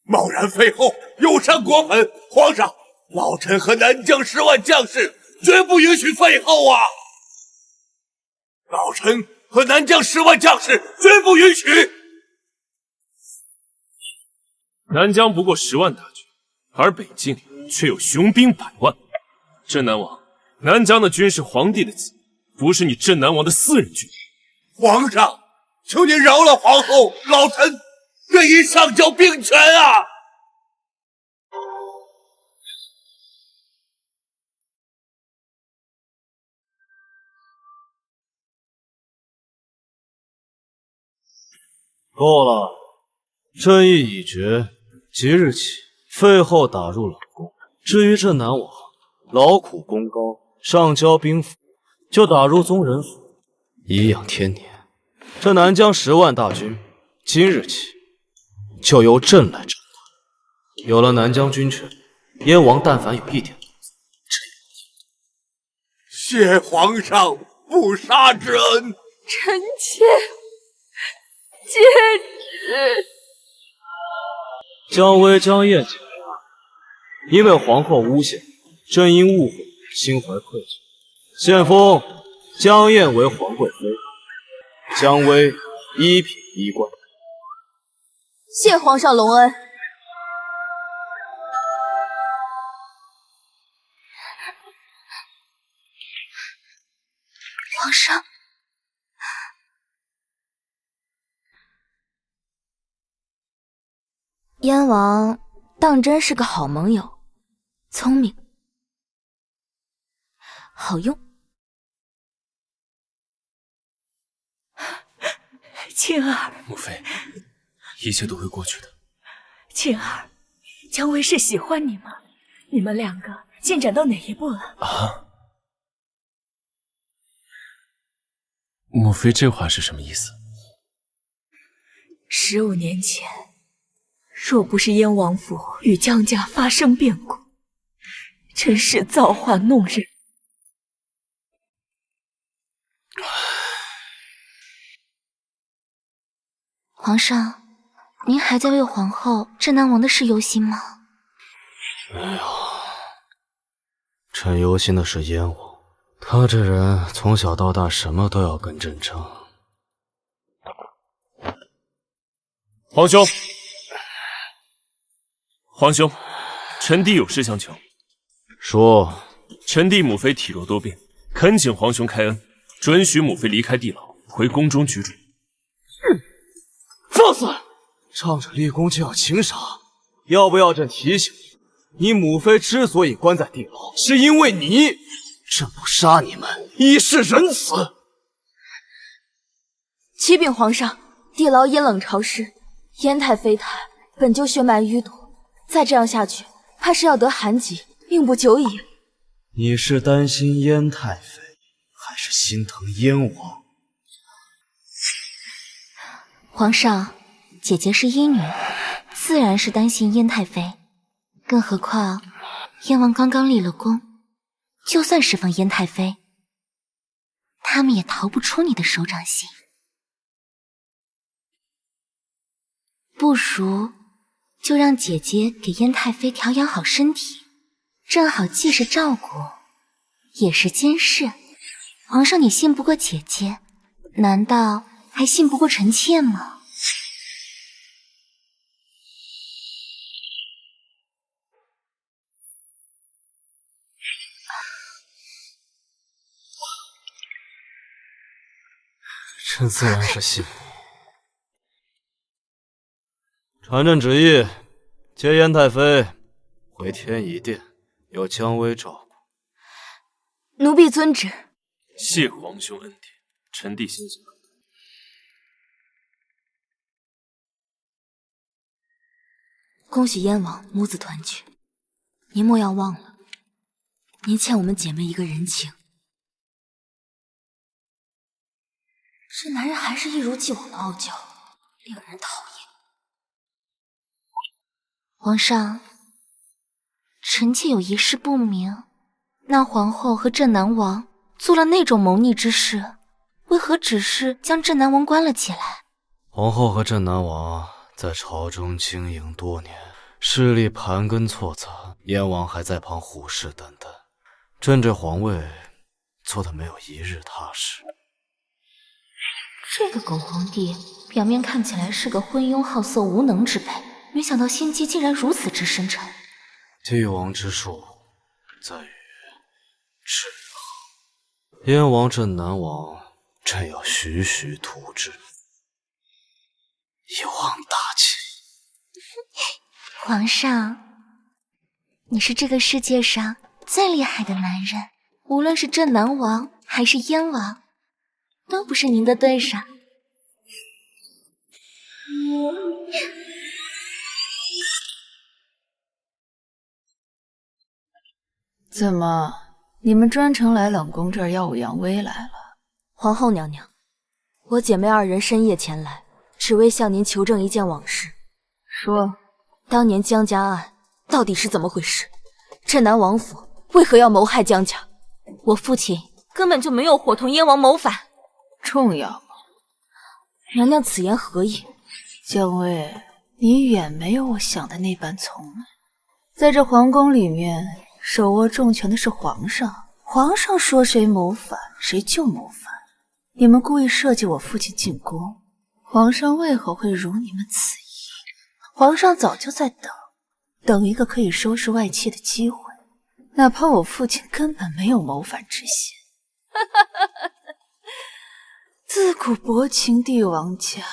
贸然废后，有伤国本。皇上，老臣和南疆10万将士绝不允许废后啊！老臣和南疆10万将士绝不允许。南疆不过10万大军，而北境却有雄兵100万。镇南王，南疆的军是皇帝的子，不是你镇南王的私人军。皇上，求您饶了皇后，老臣愿意上交兵权啊！够了，朕意已决，即日起废后打入冷宫。至于镇南王，劳苦功高，上交兵符，就打入宗人府，颐养天年。这南疆10万大军，今日起就由朕来掌管。有了南疆军权，燕王但凡有一点，谢皇上不杀之恩。臣妾接旨。姜薇、姜燕姐妹因为皇后诬陷，朕因误会心怀愧疚，现封姜燕为皇贵妃，姜薇一品衣冠。谢皇上隆恩。皇上，燕王当真是个好盟友，聪明，好用。青儿，母妃，一切都会过去的。青儿，姜薇是喜欢你吗？你们两个进展到哪一步了？啊？母妃这话是什么意思？15年前，若不是燕王府与姜家发生变故，真是造化弄人。皇上，您还在为皇后、镇南王的事忧心吗？没有，朕忧心的是燕王，他这人从小到大什么都要跟朕争。皇兄，皇兄，臣弟有事相求。说。臣弟母妃体弱多病，恳请皇兄开恩，准许母妃离开地牢，回宫中居住。放肆！仗着立功就要情杀，要不要朕提醒你，你母妃之所以关在地牢，是因为你。朕不杀你们，以示仁慈。启禀皇上，地牢阴冷潮湿，燕太妃她本就血脉淤堵，再这样下去，怕是要得寒疾，命不久矣。你是担心燕太妃，还是心疼燕王？皇上，姐姐是医女，自然是担心燕太妃。更何况燕王刚刚立了功，就算释放燕太妃，他们也逃不出你的手掌心。不如就让姐姐给燕太妃调养好身体，正好既是照顾，也是监视。皇上，你信不过姐姐，难道还信不过臣妾吗？朕自然是信你。传朕旨意，接燕太妃回天仪殿，由姜薇照顾。奴婢遵旨。谢皇兄恩典，臣弟欣赏。恭喜燕王母子团聚，您莫要忘了，您欠我们姐妹一个人情。这男人还是一如既往的傲娇，令人讨厌。皇上，臣妾有一事不明，那皇后和镇南王做了那种谋逆之事，为何只是将镇南王关了起来？皇后和镇南王在朝中经营多年，势力盘根错杂，燕王还在旁虎视眈眈，朕这皇位做的没有一日踏实。这个狗皇帝表面看起来是个昏庸好色无能之辈，没想到心机竟然如此之深沉。帝王之术在于制衡，燕王镇南王朕要徐徐图之，一网打尽。皇上，你是这个世界上最厉害的男人，无论是镇南王还是燕王，都不是您的对手。怎么，你们专程来冷宫这儿耀武扬威来了？皇后娘娘，我姐妹二人深夜前来，只为向您求证一件往事。说，当年江家案到底是怎么回事？镇南王府为何要谋害江家？我父亲根本就没有伙同燕王谋反。重要吗？娘娘此言何意？姜薇，你远没有我想的那般聪明。在这皇宫里面，手握重权的是皇上，皇上说谁谋反，谁就谋反。你们故意设计我父亲进宫，皇上为何会如你们此意？皇上早就在等一个可以收拾外戚的机会，哪怕我父亲根本没有谋反之心。自古薄情帝王家，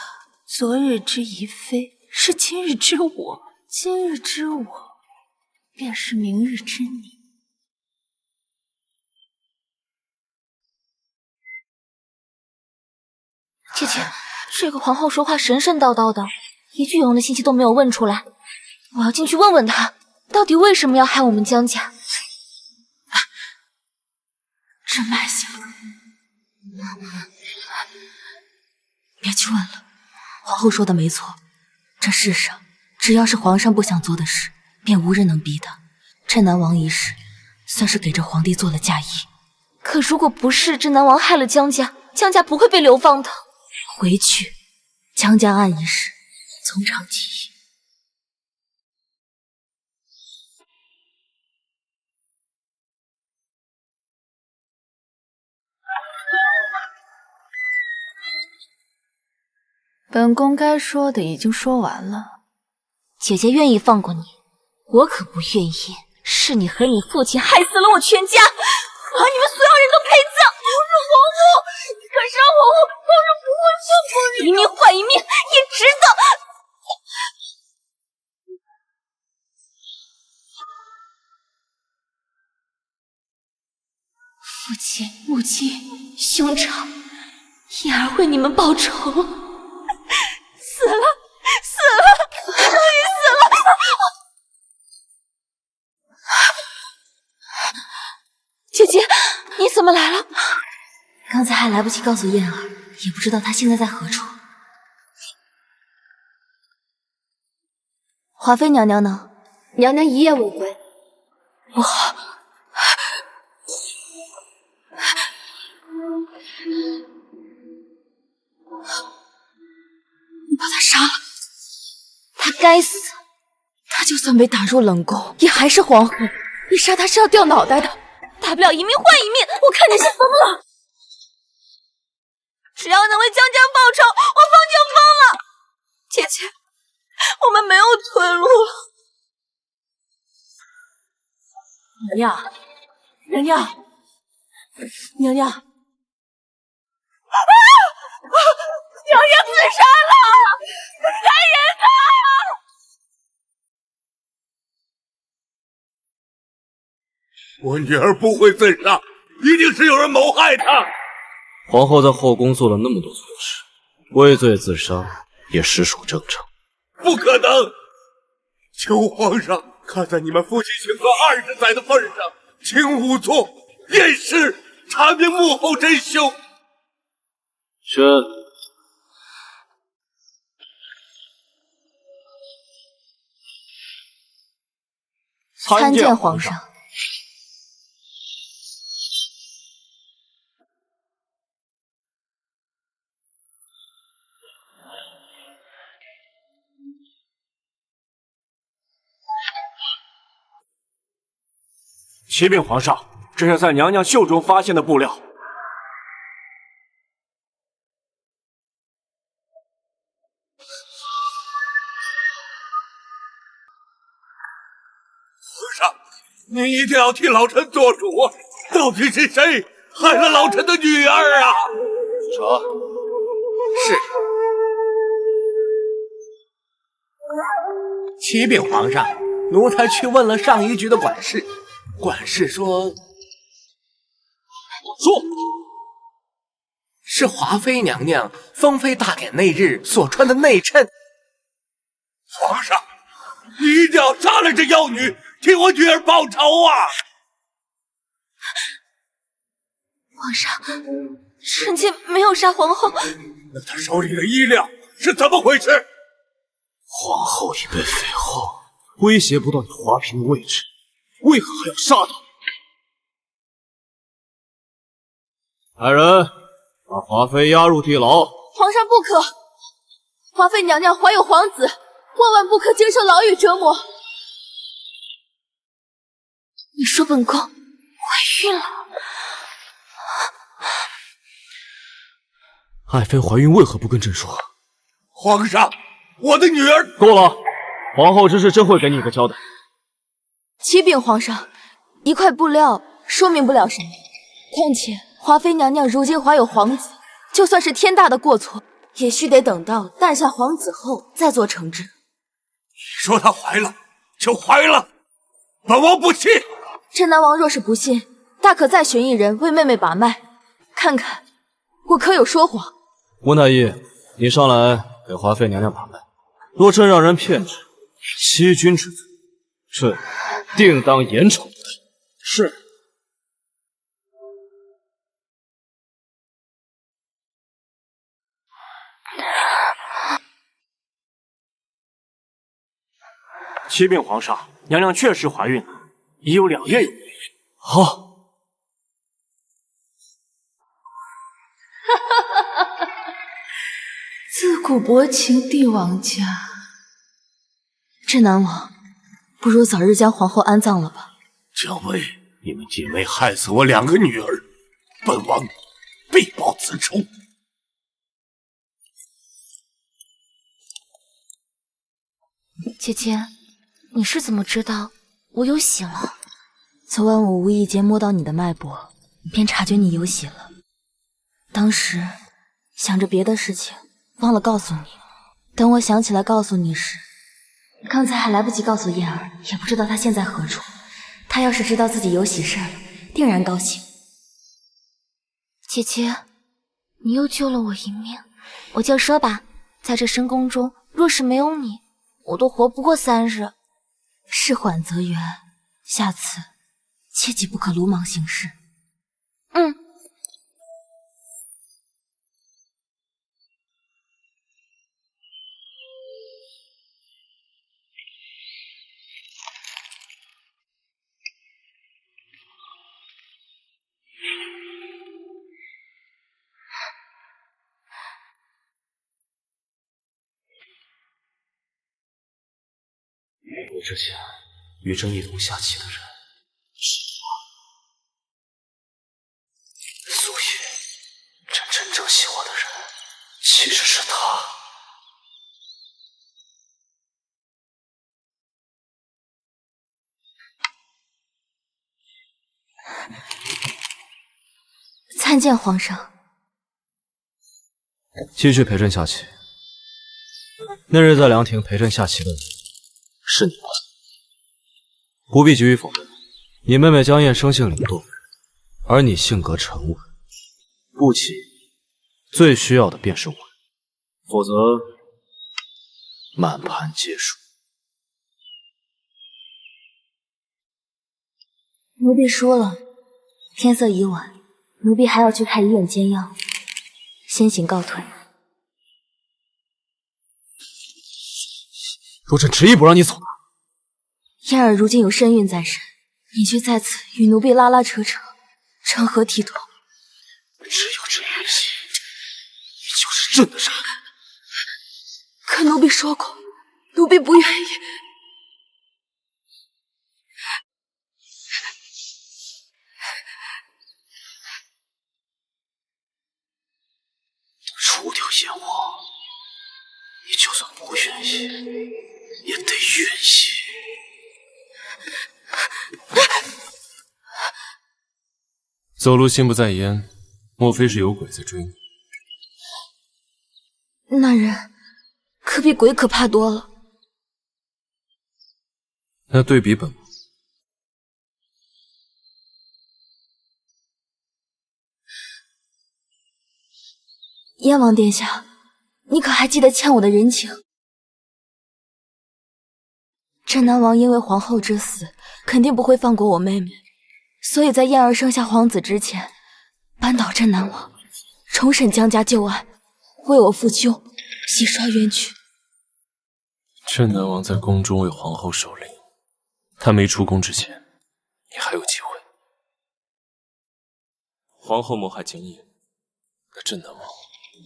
昨日之宜妃是今日之我，今日之我便是明日之你。姐姐，这个皇后说话神神叨叨的，一句有用的信息都没有问出来。我要进去问问她，到底为什么要害我们江家。朕慢下，别去问了。皇后说的没错，这世上只要是皇上不想做的事，便无人能逼他。镇南王一事，算是给这皇帝做了嫁衣。可如果不是镇南王害了江家，江家不会被流放的。回去，江家案一事，从长计议。本宫该说的已经说完了。姐姐愿意放过你，我可不愿意。是你和你父亲害死了我全家，我要你们所有人都陪葬。我是皇后，你敢杀皇后，皇上不会放过你。一命换一命，也值得。父亲、母亲、兄长，燕儿为你们报仇。死了，死了，终于死了！姐姐，你怎么来了？刚才还来不及告诉燕儿，也不知道她现在在何处。华妃娘娘呢？娘娘一夜未归。不好！你把他杀了！他该死！他就算被打入冷宫，也还是皇后。你杀他是要掉脑袋的，大不了一命换一命。我看你是疯了！只要能为江家报仇，我疯就疯了。姐姐，我们没有退路了。娘娘，娘娘，娘娘，娘娘自杀了！来人呐！我女儿不会自杀，一定是有人谋害她。皇后在后宫做了那么多错事，畏罪自杀也实属正常。不可能！求皇上看在你们夫妻情和20载的份上，请仵作验尸，查明幕后真凶。宣。参见皇上。启禀皇上，这是在娘娘袖中发现的布料。皇上，您一定要替老臣做主，到底是谁害了老臣的女儿啊？是。启禀皇上，奴才去问了上一局的管事，管事说是华妃娘娘封妃大典那日所穿的内衬。皇上，你一定要杀了这妖女，替我女儿报仇啊！皇上，臣妾没有杀皇后。那她手里的衣料是怎么回事？皇后已被匪后威胁不到你华嫔的位置，为何还要杀她？来人，把华妃押入地牢。皇上不可，华妃娘娘怀有皇子，万万不可经受牢狱折磨。你说本宫怀孕了？爱妃怀孕为何不跟朕说？皇上，我的女儿……够了，皇后这事真会给你一个交代。启禀皇上，一块布料说明不了什么，况且华妃娘娘如今怀有皇子，就算是天大的过错，也须得等到诞下皇子后再做惩治。你说她怀了就怀了，本王不信。镇南王若是不信，大可再寻一人为妹妹把脉，看看我可有说谎。温太医，你上来给华妃娘娘把脉，若真让人骗至，欺君之罪，朕定当严惩不贷。是。启禀皇上，娘娘确实怀孕了，已有2月有余。好。自古薄情帝王家。镇南王，不如早日将皇后安葬了吧。姜维，你们姐妹害死我2个女儿，本王必报此仇。姐姐，你是怎么知道我有喜了？昨晚我无意间摸到你的脉搏，便察觉你有喜了。当时想着别的事情，忘了告诉你。等我想起来告诉你时，刚才还来不及告诉燕儿，也不知道她现在何处。她要是知道自己有喜事了，定然高兴。姐姐，你又救了我一命。我就说吧，在这深宫中，若是没有你，我都活不过30。事缓则圆，下次切记不可鲁莽行事。嗯。我之前与朕一同下棋的人是他，所以朕真正喜欢的人其实是他。参见皇上。继续陪朕下棋。那日在凉亭陪朕下棋的人是你吗？不必急于否认，你妹妹江燕生性灵动，而你性格沉稳，不棋最需要的便是稳，否则满盘皆输。奴婢输了，天色已晚，奴婢还要去开医院煎药，先行告退。若朕执意不让你走呢？燕儿如今有身孕在身，你却在此与奴婢拉拉扯扯，成何体统？只有这一心，你就是朕的人。可奴婢说过，奴婢不愿意。除掉燕王，你就算不愿意，也得愿意。走路心不在焉，莫非是有鬼在追你？那人可比鬼可怕多了。那对比本王，燕王殿下，你可还记得欠我的人情？镇南王因为皇后之死，肯定不会放过我妹妹，所以在燕儿生下皇子之前，扳倒镇南王，重审江家旧案，为我复旧，洗刷冤屈。镇南王在宫中为皇后守灵，他没出宫之前，你还有机会。皇后谋害江夜，那镇南王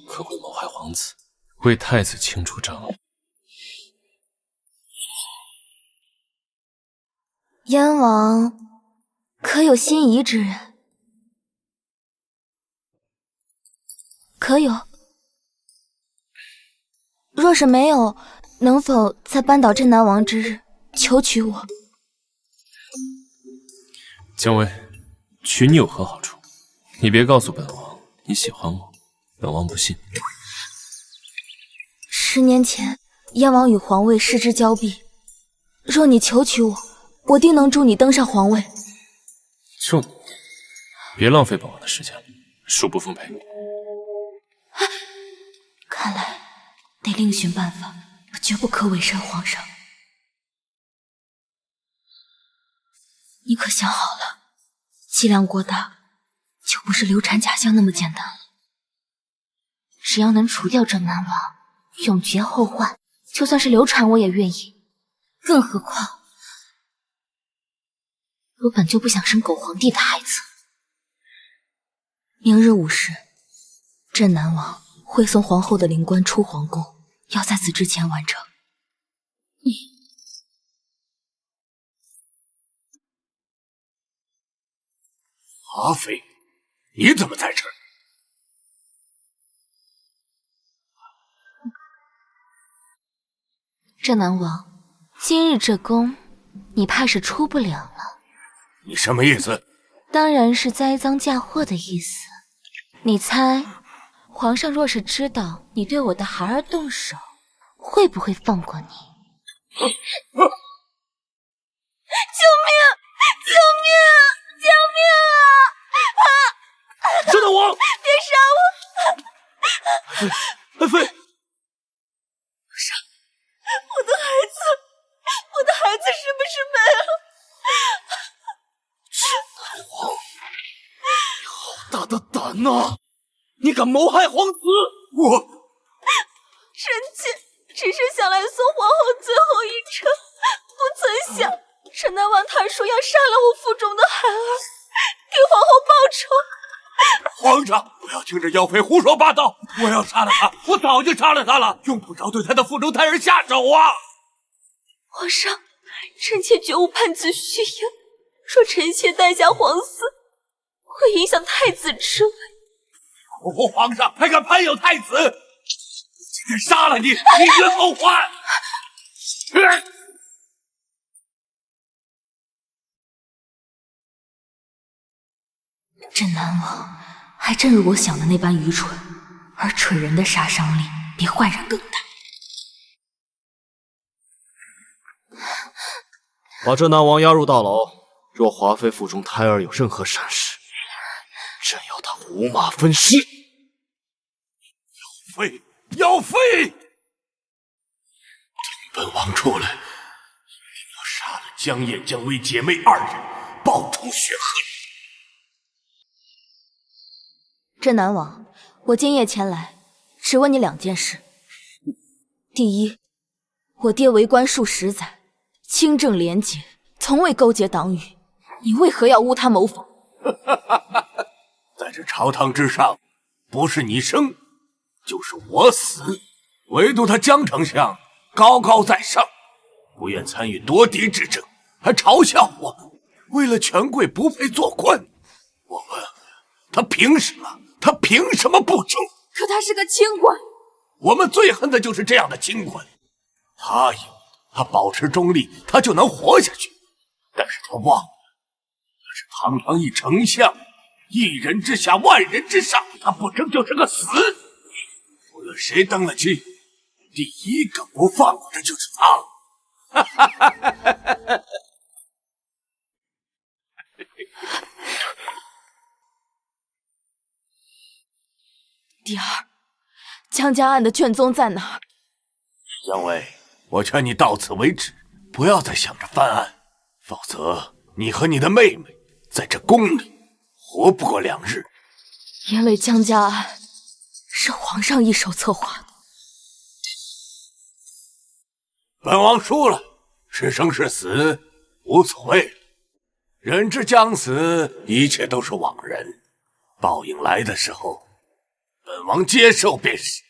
可会谋害皇子，为太子清除障碍。燕王可有心仪之人？可有。若是没有，能否在扳倒镇南王之日求娶我？姜薇，娶你有何好处？你别告诉本王你喜欢我，本王不信。10年前，燕王与皇位失之交臂，若你求娶我，我定能助你登上皇位。就你，别浪费本王的时间了，恕不奉陪。看来得另寻办法，我绝不可违身皇上。你可想好了，剂量过大，就不是流产假象那么简单了。只要能除掉镇南王，永绝后患，就算是流产我也愿意。更何况，我本就不想生狗皇帝的孩子。明日午时，镇南王会送皇后的灵棺出皇宫，要在此之前完成。阿妃，你怎么在这儿？镇南王，今日这宫，你怕是出不了了。你什么意思？当然是栽赃嫁祸的意思。你猜，皇上若是知道你对我的孩儿动手，会不会放过你？救命！救命！救命啊！镇南王，别杀我！爱妃，我的孩子是不是没了？镇南王，你好大的胆呐！你敢谋害皇子！我臣妾只是想来送皇后最后一程，不曾想镇南王他说要杀了我腹中的孩儿，给皇后报仇。皇上，不要听这妖妃胡说八道！我要杀了她，我早就杀了她了，用不着对她的腹中胎儿下手啊！皇上，臣妾绝无叛子虚言。若臣妾代下皇嗣，会影响太子之位。皇上还敢攀有太子？今天杀了你，你绝后还！这南王还真如我想的那般愚蠢，而蠢人的杀伤力比坏人更大。把这南王押入大牢，若华妃腹中胎儿有任何闪失，朕要他五马分尸！要废！等本王出来，一定要杀了江夜、江薇姐妹2人，报仇雪恨。这南王，我今夜前来，只问你2件事。第一，我爹为官数10载，清正廉洁，从未勾结党羽，你为何要诬他谋反？在这朝堂之上，不是你生，就是我死，唯独他江丞相高高在上，不愿参与夺嫡之争，还嘲笑我为了权贵不配做官。我问他凭什么？他凭什么不争？可他是个清官，我们最恨的就是这样的清官。他保持中立，他就能活下去。但是他忘了，他是堂堂一丞相，一人之下，万人之上，他不争就是个死。无论谁登了基，第一个不放过的就是他。第二，江家案的卷宗在哪儿？江薇，我劝你到此为止，不要再想着翻案，否则你和你的妹妹在这宫里活不过2日。因为江家案是皇上一手策划的，本王输了，是生是死无所谓了。人之将死，一切都是枉然，报应来的时候，本王接受便是。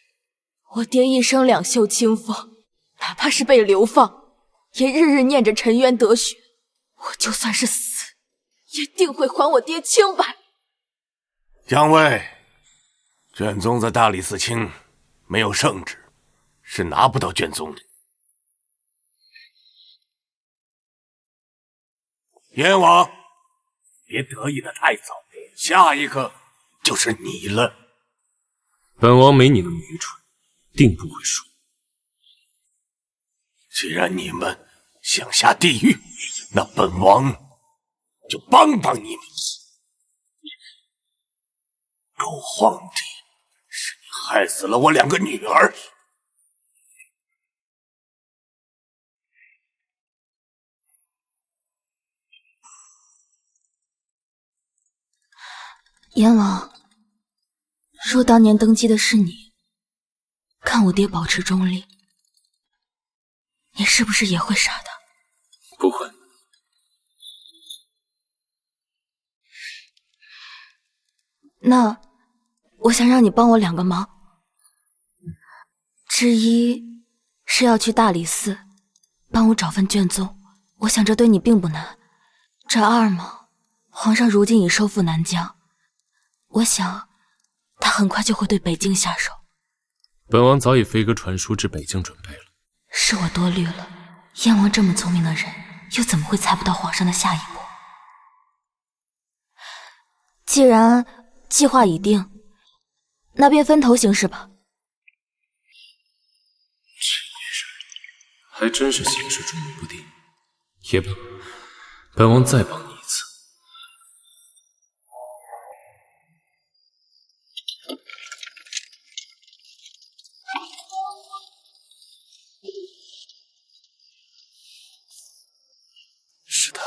我爹一生两袖清风，哪怕是被流放，也日日念着沉冤得雪。我就算是死，也定会还我爹清白。江薇，卷宗在大理寺卿，没有圣旨，是拿不到卷宗的。燕王，别得意的太早，下一个就是你了。本王没你那么愚蠢，定不会输。既然你们想下地狱，那本王就帮帮你们。狗皇帝，是你害死了我2个女儿。阎王，若当年登基的是你，看我爹保持中立，你是不是也会杀他？不会。那我想让你帮我2个忙。之一是要去大理寺帮我找份卷宗，我想这对你并不难。这二嘛，皇上如今已收复南疆，我想他很快就会对北京下手。本王早已飞鸽传书至北京准备了。是我多虑了，燕王这么聪明的人，又怎么会猜不到皇上的下一步？既然计划已定，那便分头行事吧。还真是行事捉摸不定。也罢，本王再帮你一次。是他。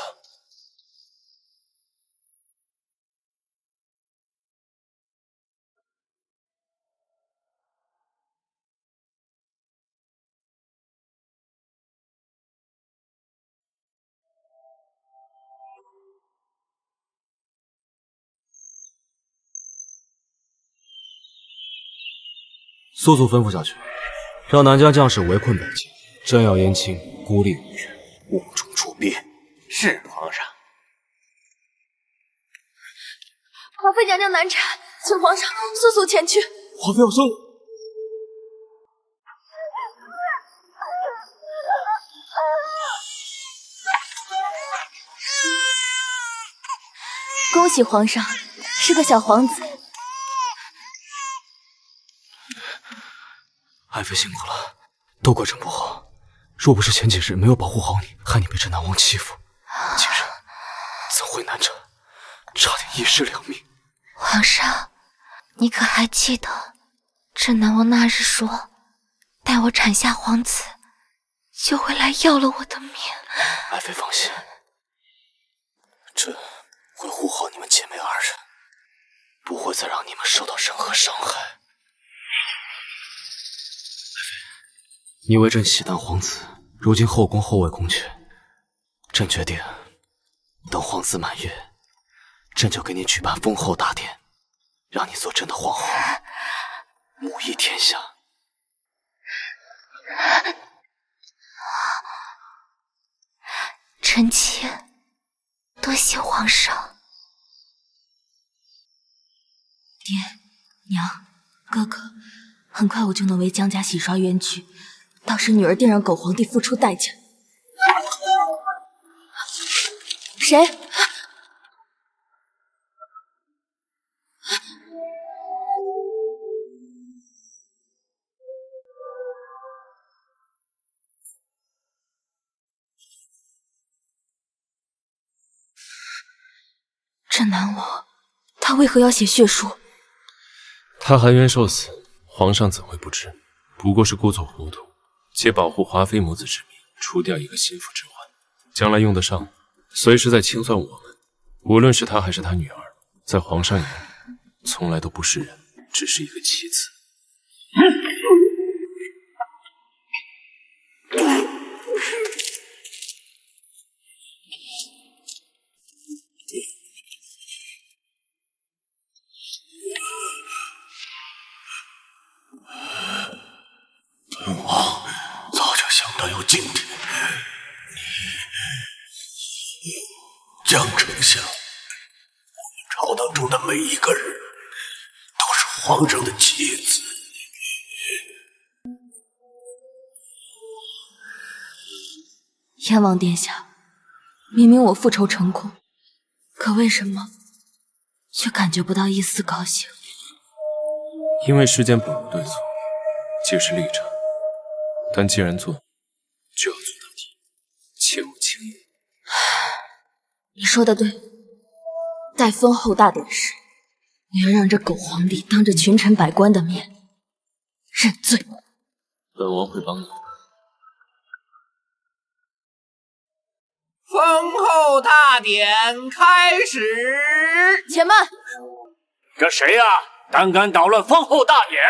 速速吩咐下去，让南疆将士围困北京，朕要燕青孤立无援，误中处。便。是皇上。华妃娘娘难产，请皇上速速前去。华妃要生了。恭喜皇上，是个小皇子。爱妃辛苦了，都怪朕不好。若不是前几日没有保护好你，害你被镇南王欺负，今日怎会难产，差点一尸两命。皇上，你可还记得镇南王那日说，待我产下皇子，就会来要了我的命？爱妃放心，朕会护好你们姐妹二人，不会再让你们受到任何伤害。爱妃，你为朕喜诞皇子，如今后宫后位空缺，朕决定等皇子满月，朕就给你举办封后大典，让你做朕的皇后，母仪天下。臣妾多谢皇上。爹娘哥哥，很快我就能为江家洗刷冤屈，到时女儿定让狗皇帝付出代价。谁？镇南王，他为何要写血书？他含冤受死，皇上怎会不知？不过是故作糊涂，借保护华妃母子之名，除掉一个心腹之患，将来用得上，随时在清算我们。无论是他还是他女儿，在皇上眼里，从来都不是人，只是一个棋子。本王早就想到有今天，你江丞相，我们朝堂中的每一个人都是皇上的棋子。燕王殿下，明明我复仇成功，可为什么却感觉不到一丝高兴？因为世间本无对错，皆是立场。但既然做，就要做到底，切勿轻易。你说的对，待封后大典时，我要让这狗皇帝当着群臣百官的面认罪。本王会帮你。封后大典开始。且慢！这谁呀？胆敢捣乱封后大典！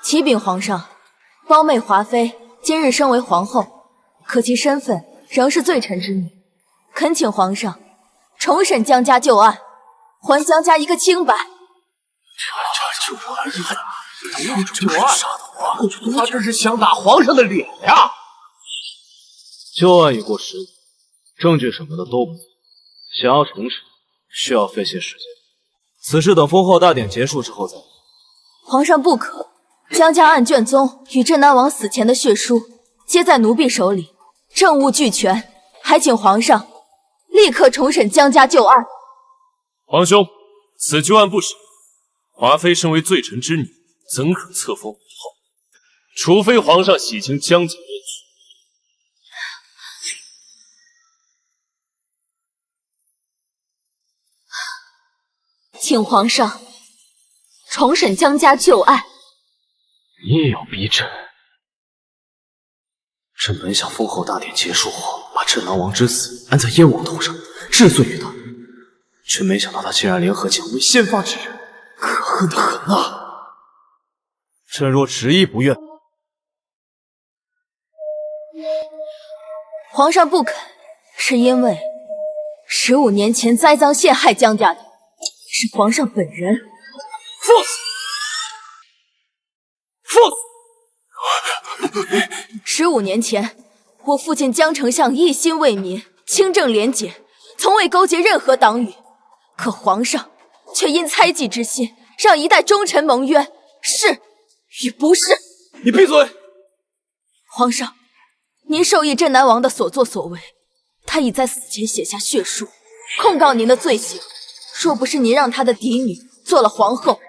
启禀皇上，胞妹华妃今日升为皇后，可其身份仍是罪臣之女，恳请皇上重审江家旧案，还江家一个清白。江家旧案，他这是想打皇上的脸呀！旧案已过10年，证据什么的都不在，想要重审，需要费些时间。此事等封后大典结束之后再议。皇上不可，江家案卷宗与镇南王死前的血书皆在奴婢手里，证物俱全，还请皇上立刻重审江家旧案。皇兄，此旧案不审，华妃身为罪臣之女，怎可册封皇后？除非皇上洗清江家冤屈。请皇上重审江家旧案。你也要逼朕？朕本想封后大典结束后，把镇南王之死安在燕王头上，治罪于他，却没想到他竟然联合蒋为先发制人，可恨的很啊！朕若执意不愿，皇上不肯，是因为15年前栽赃陷害江家的是皇上本人。放肆！ 15年前，我父亲江丞相一心为民，清正廉洁，从未勾结任何党羽。可皇上却因猜忌之心，让一代忠臣蒙冤，是与不是？你闭嘴！皇上，您授意镇南王的所作所为，他已在死前写下血书，控告您的罪行。若不是您让他的嫡女做了皇后，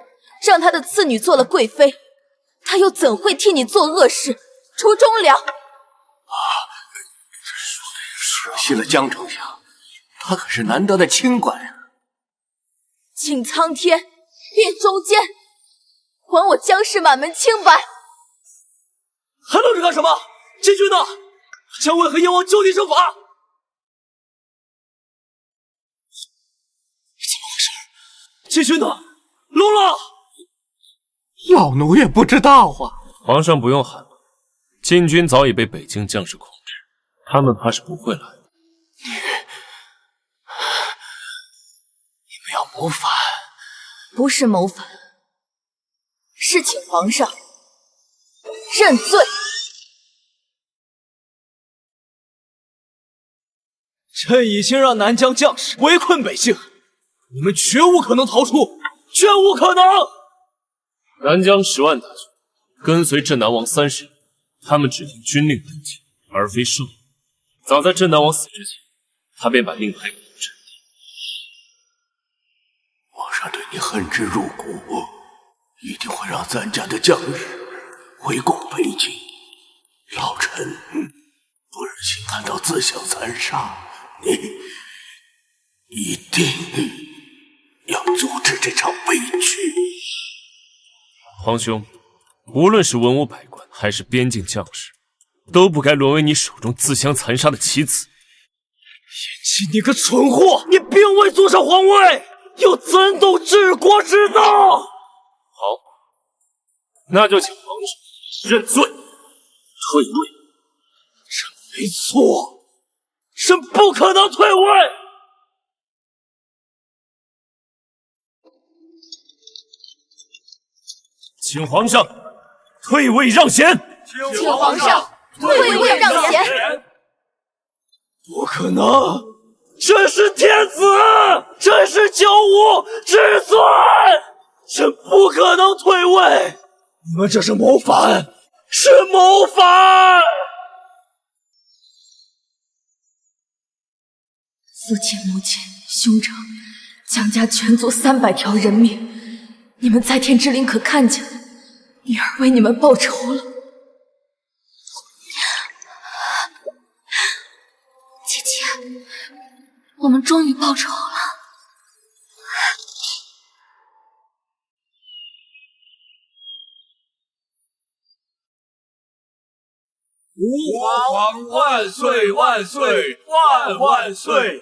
让他的次女做了贵妃，他又怎会替你做恶事，除忠良？舍弃了江丞相，他可是难得的清官呀！请苍天变中间，还我江氏满门清白！还愣着干什么？禁军呢？将会和燕王就地正法！怎么回事？禁军呢？聋了？老奴也不知道啊。皇上不用喊了，禁军早已被北京将士控制，他们怕是不会来。你们要谋反？不是谋反，是请皇上认罪。朕已经让南疆将士围困北境，你们绝无可能逃出，绝无可能！南疆10万大军跟随镇南王30人，他们只听军令登京，而非圣旨。早在镇南王死之前，他便把令派给了朕。皇上对你恨之入骨，一定会让咱家的将士围攻北京。老臣不忍心看到自相残杀，你一定要阻止这场悲剧。皇兄，无论是文武百官还是边境将士，都不该沦为你手中自相残杀的棋子。燕姬，你个蠢货！你并未坐上皇位，又怎懂治国之道？好，那就请皇上认罪，退位。朕没错，朕不可能退位。请皇上退位让贤。请皇上退位让贤。不可能！朕是天子，朕是九五至尊，朕不可能退位。你们这是谋反，是谋反！父亲、母亲、兄长，江家全族300条人命，你们在天之灵可看见，女儿为你们报仇了。姐姐，我们终于报仇了。吾皇万岁万岁万万岁！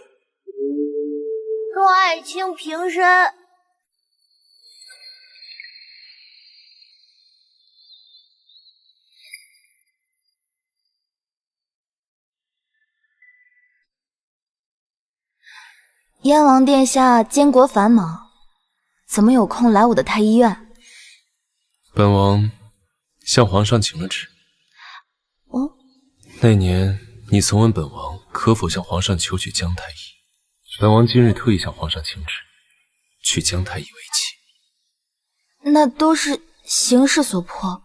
众爱卿平身。燕王殿下监国繁忙，怎么有空来我的太医院？本王向皇上请了旨。哦，那年你曾问本王可否向皇上求娶姜太医，本王今日特意向皇上请旨，娶姜太医为妻。那都是形势所迫，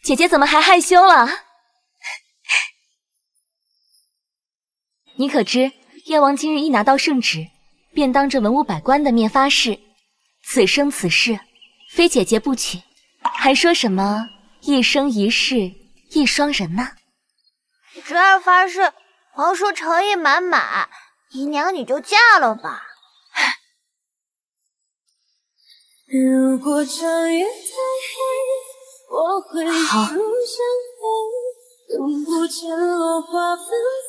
姐姐怎么还害羞了？你可知燕王今日一拿到圣旨，便当着文武百官的面发誓，此生此世非姐姐不娶，还说什么一生一世一双人呢？侄儿发誓，皇叔诚意满满，姨娘你就嫁了吧。如果穿越太黑，我会一路向北，永不见落花纷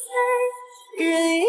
飞，人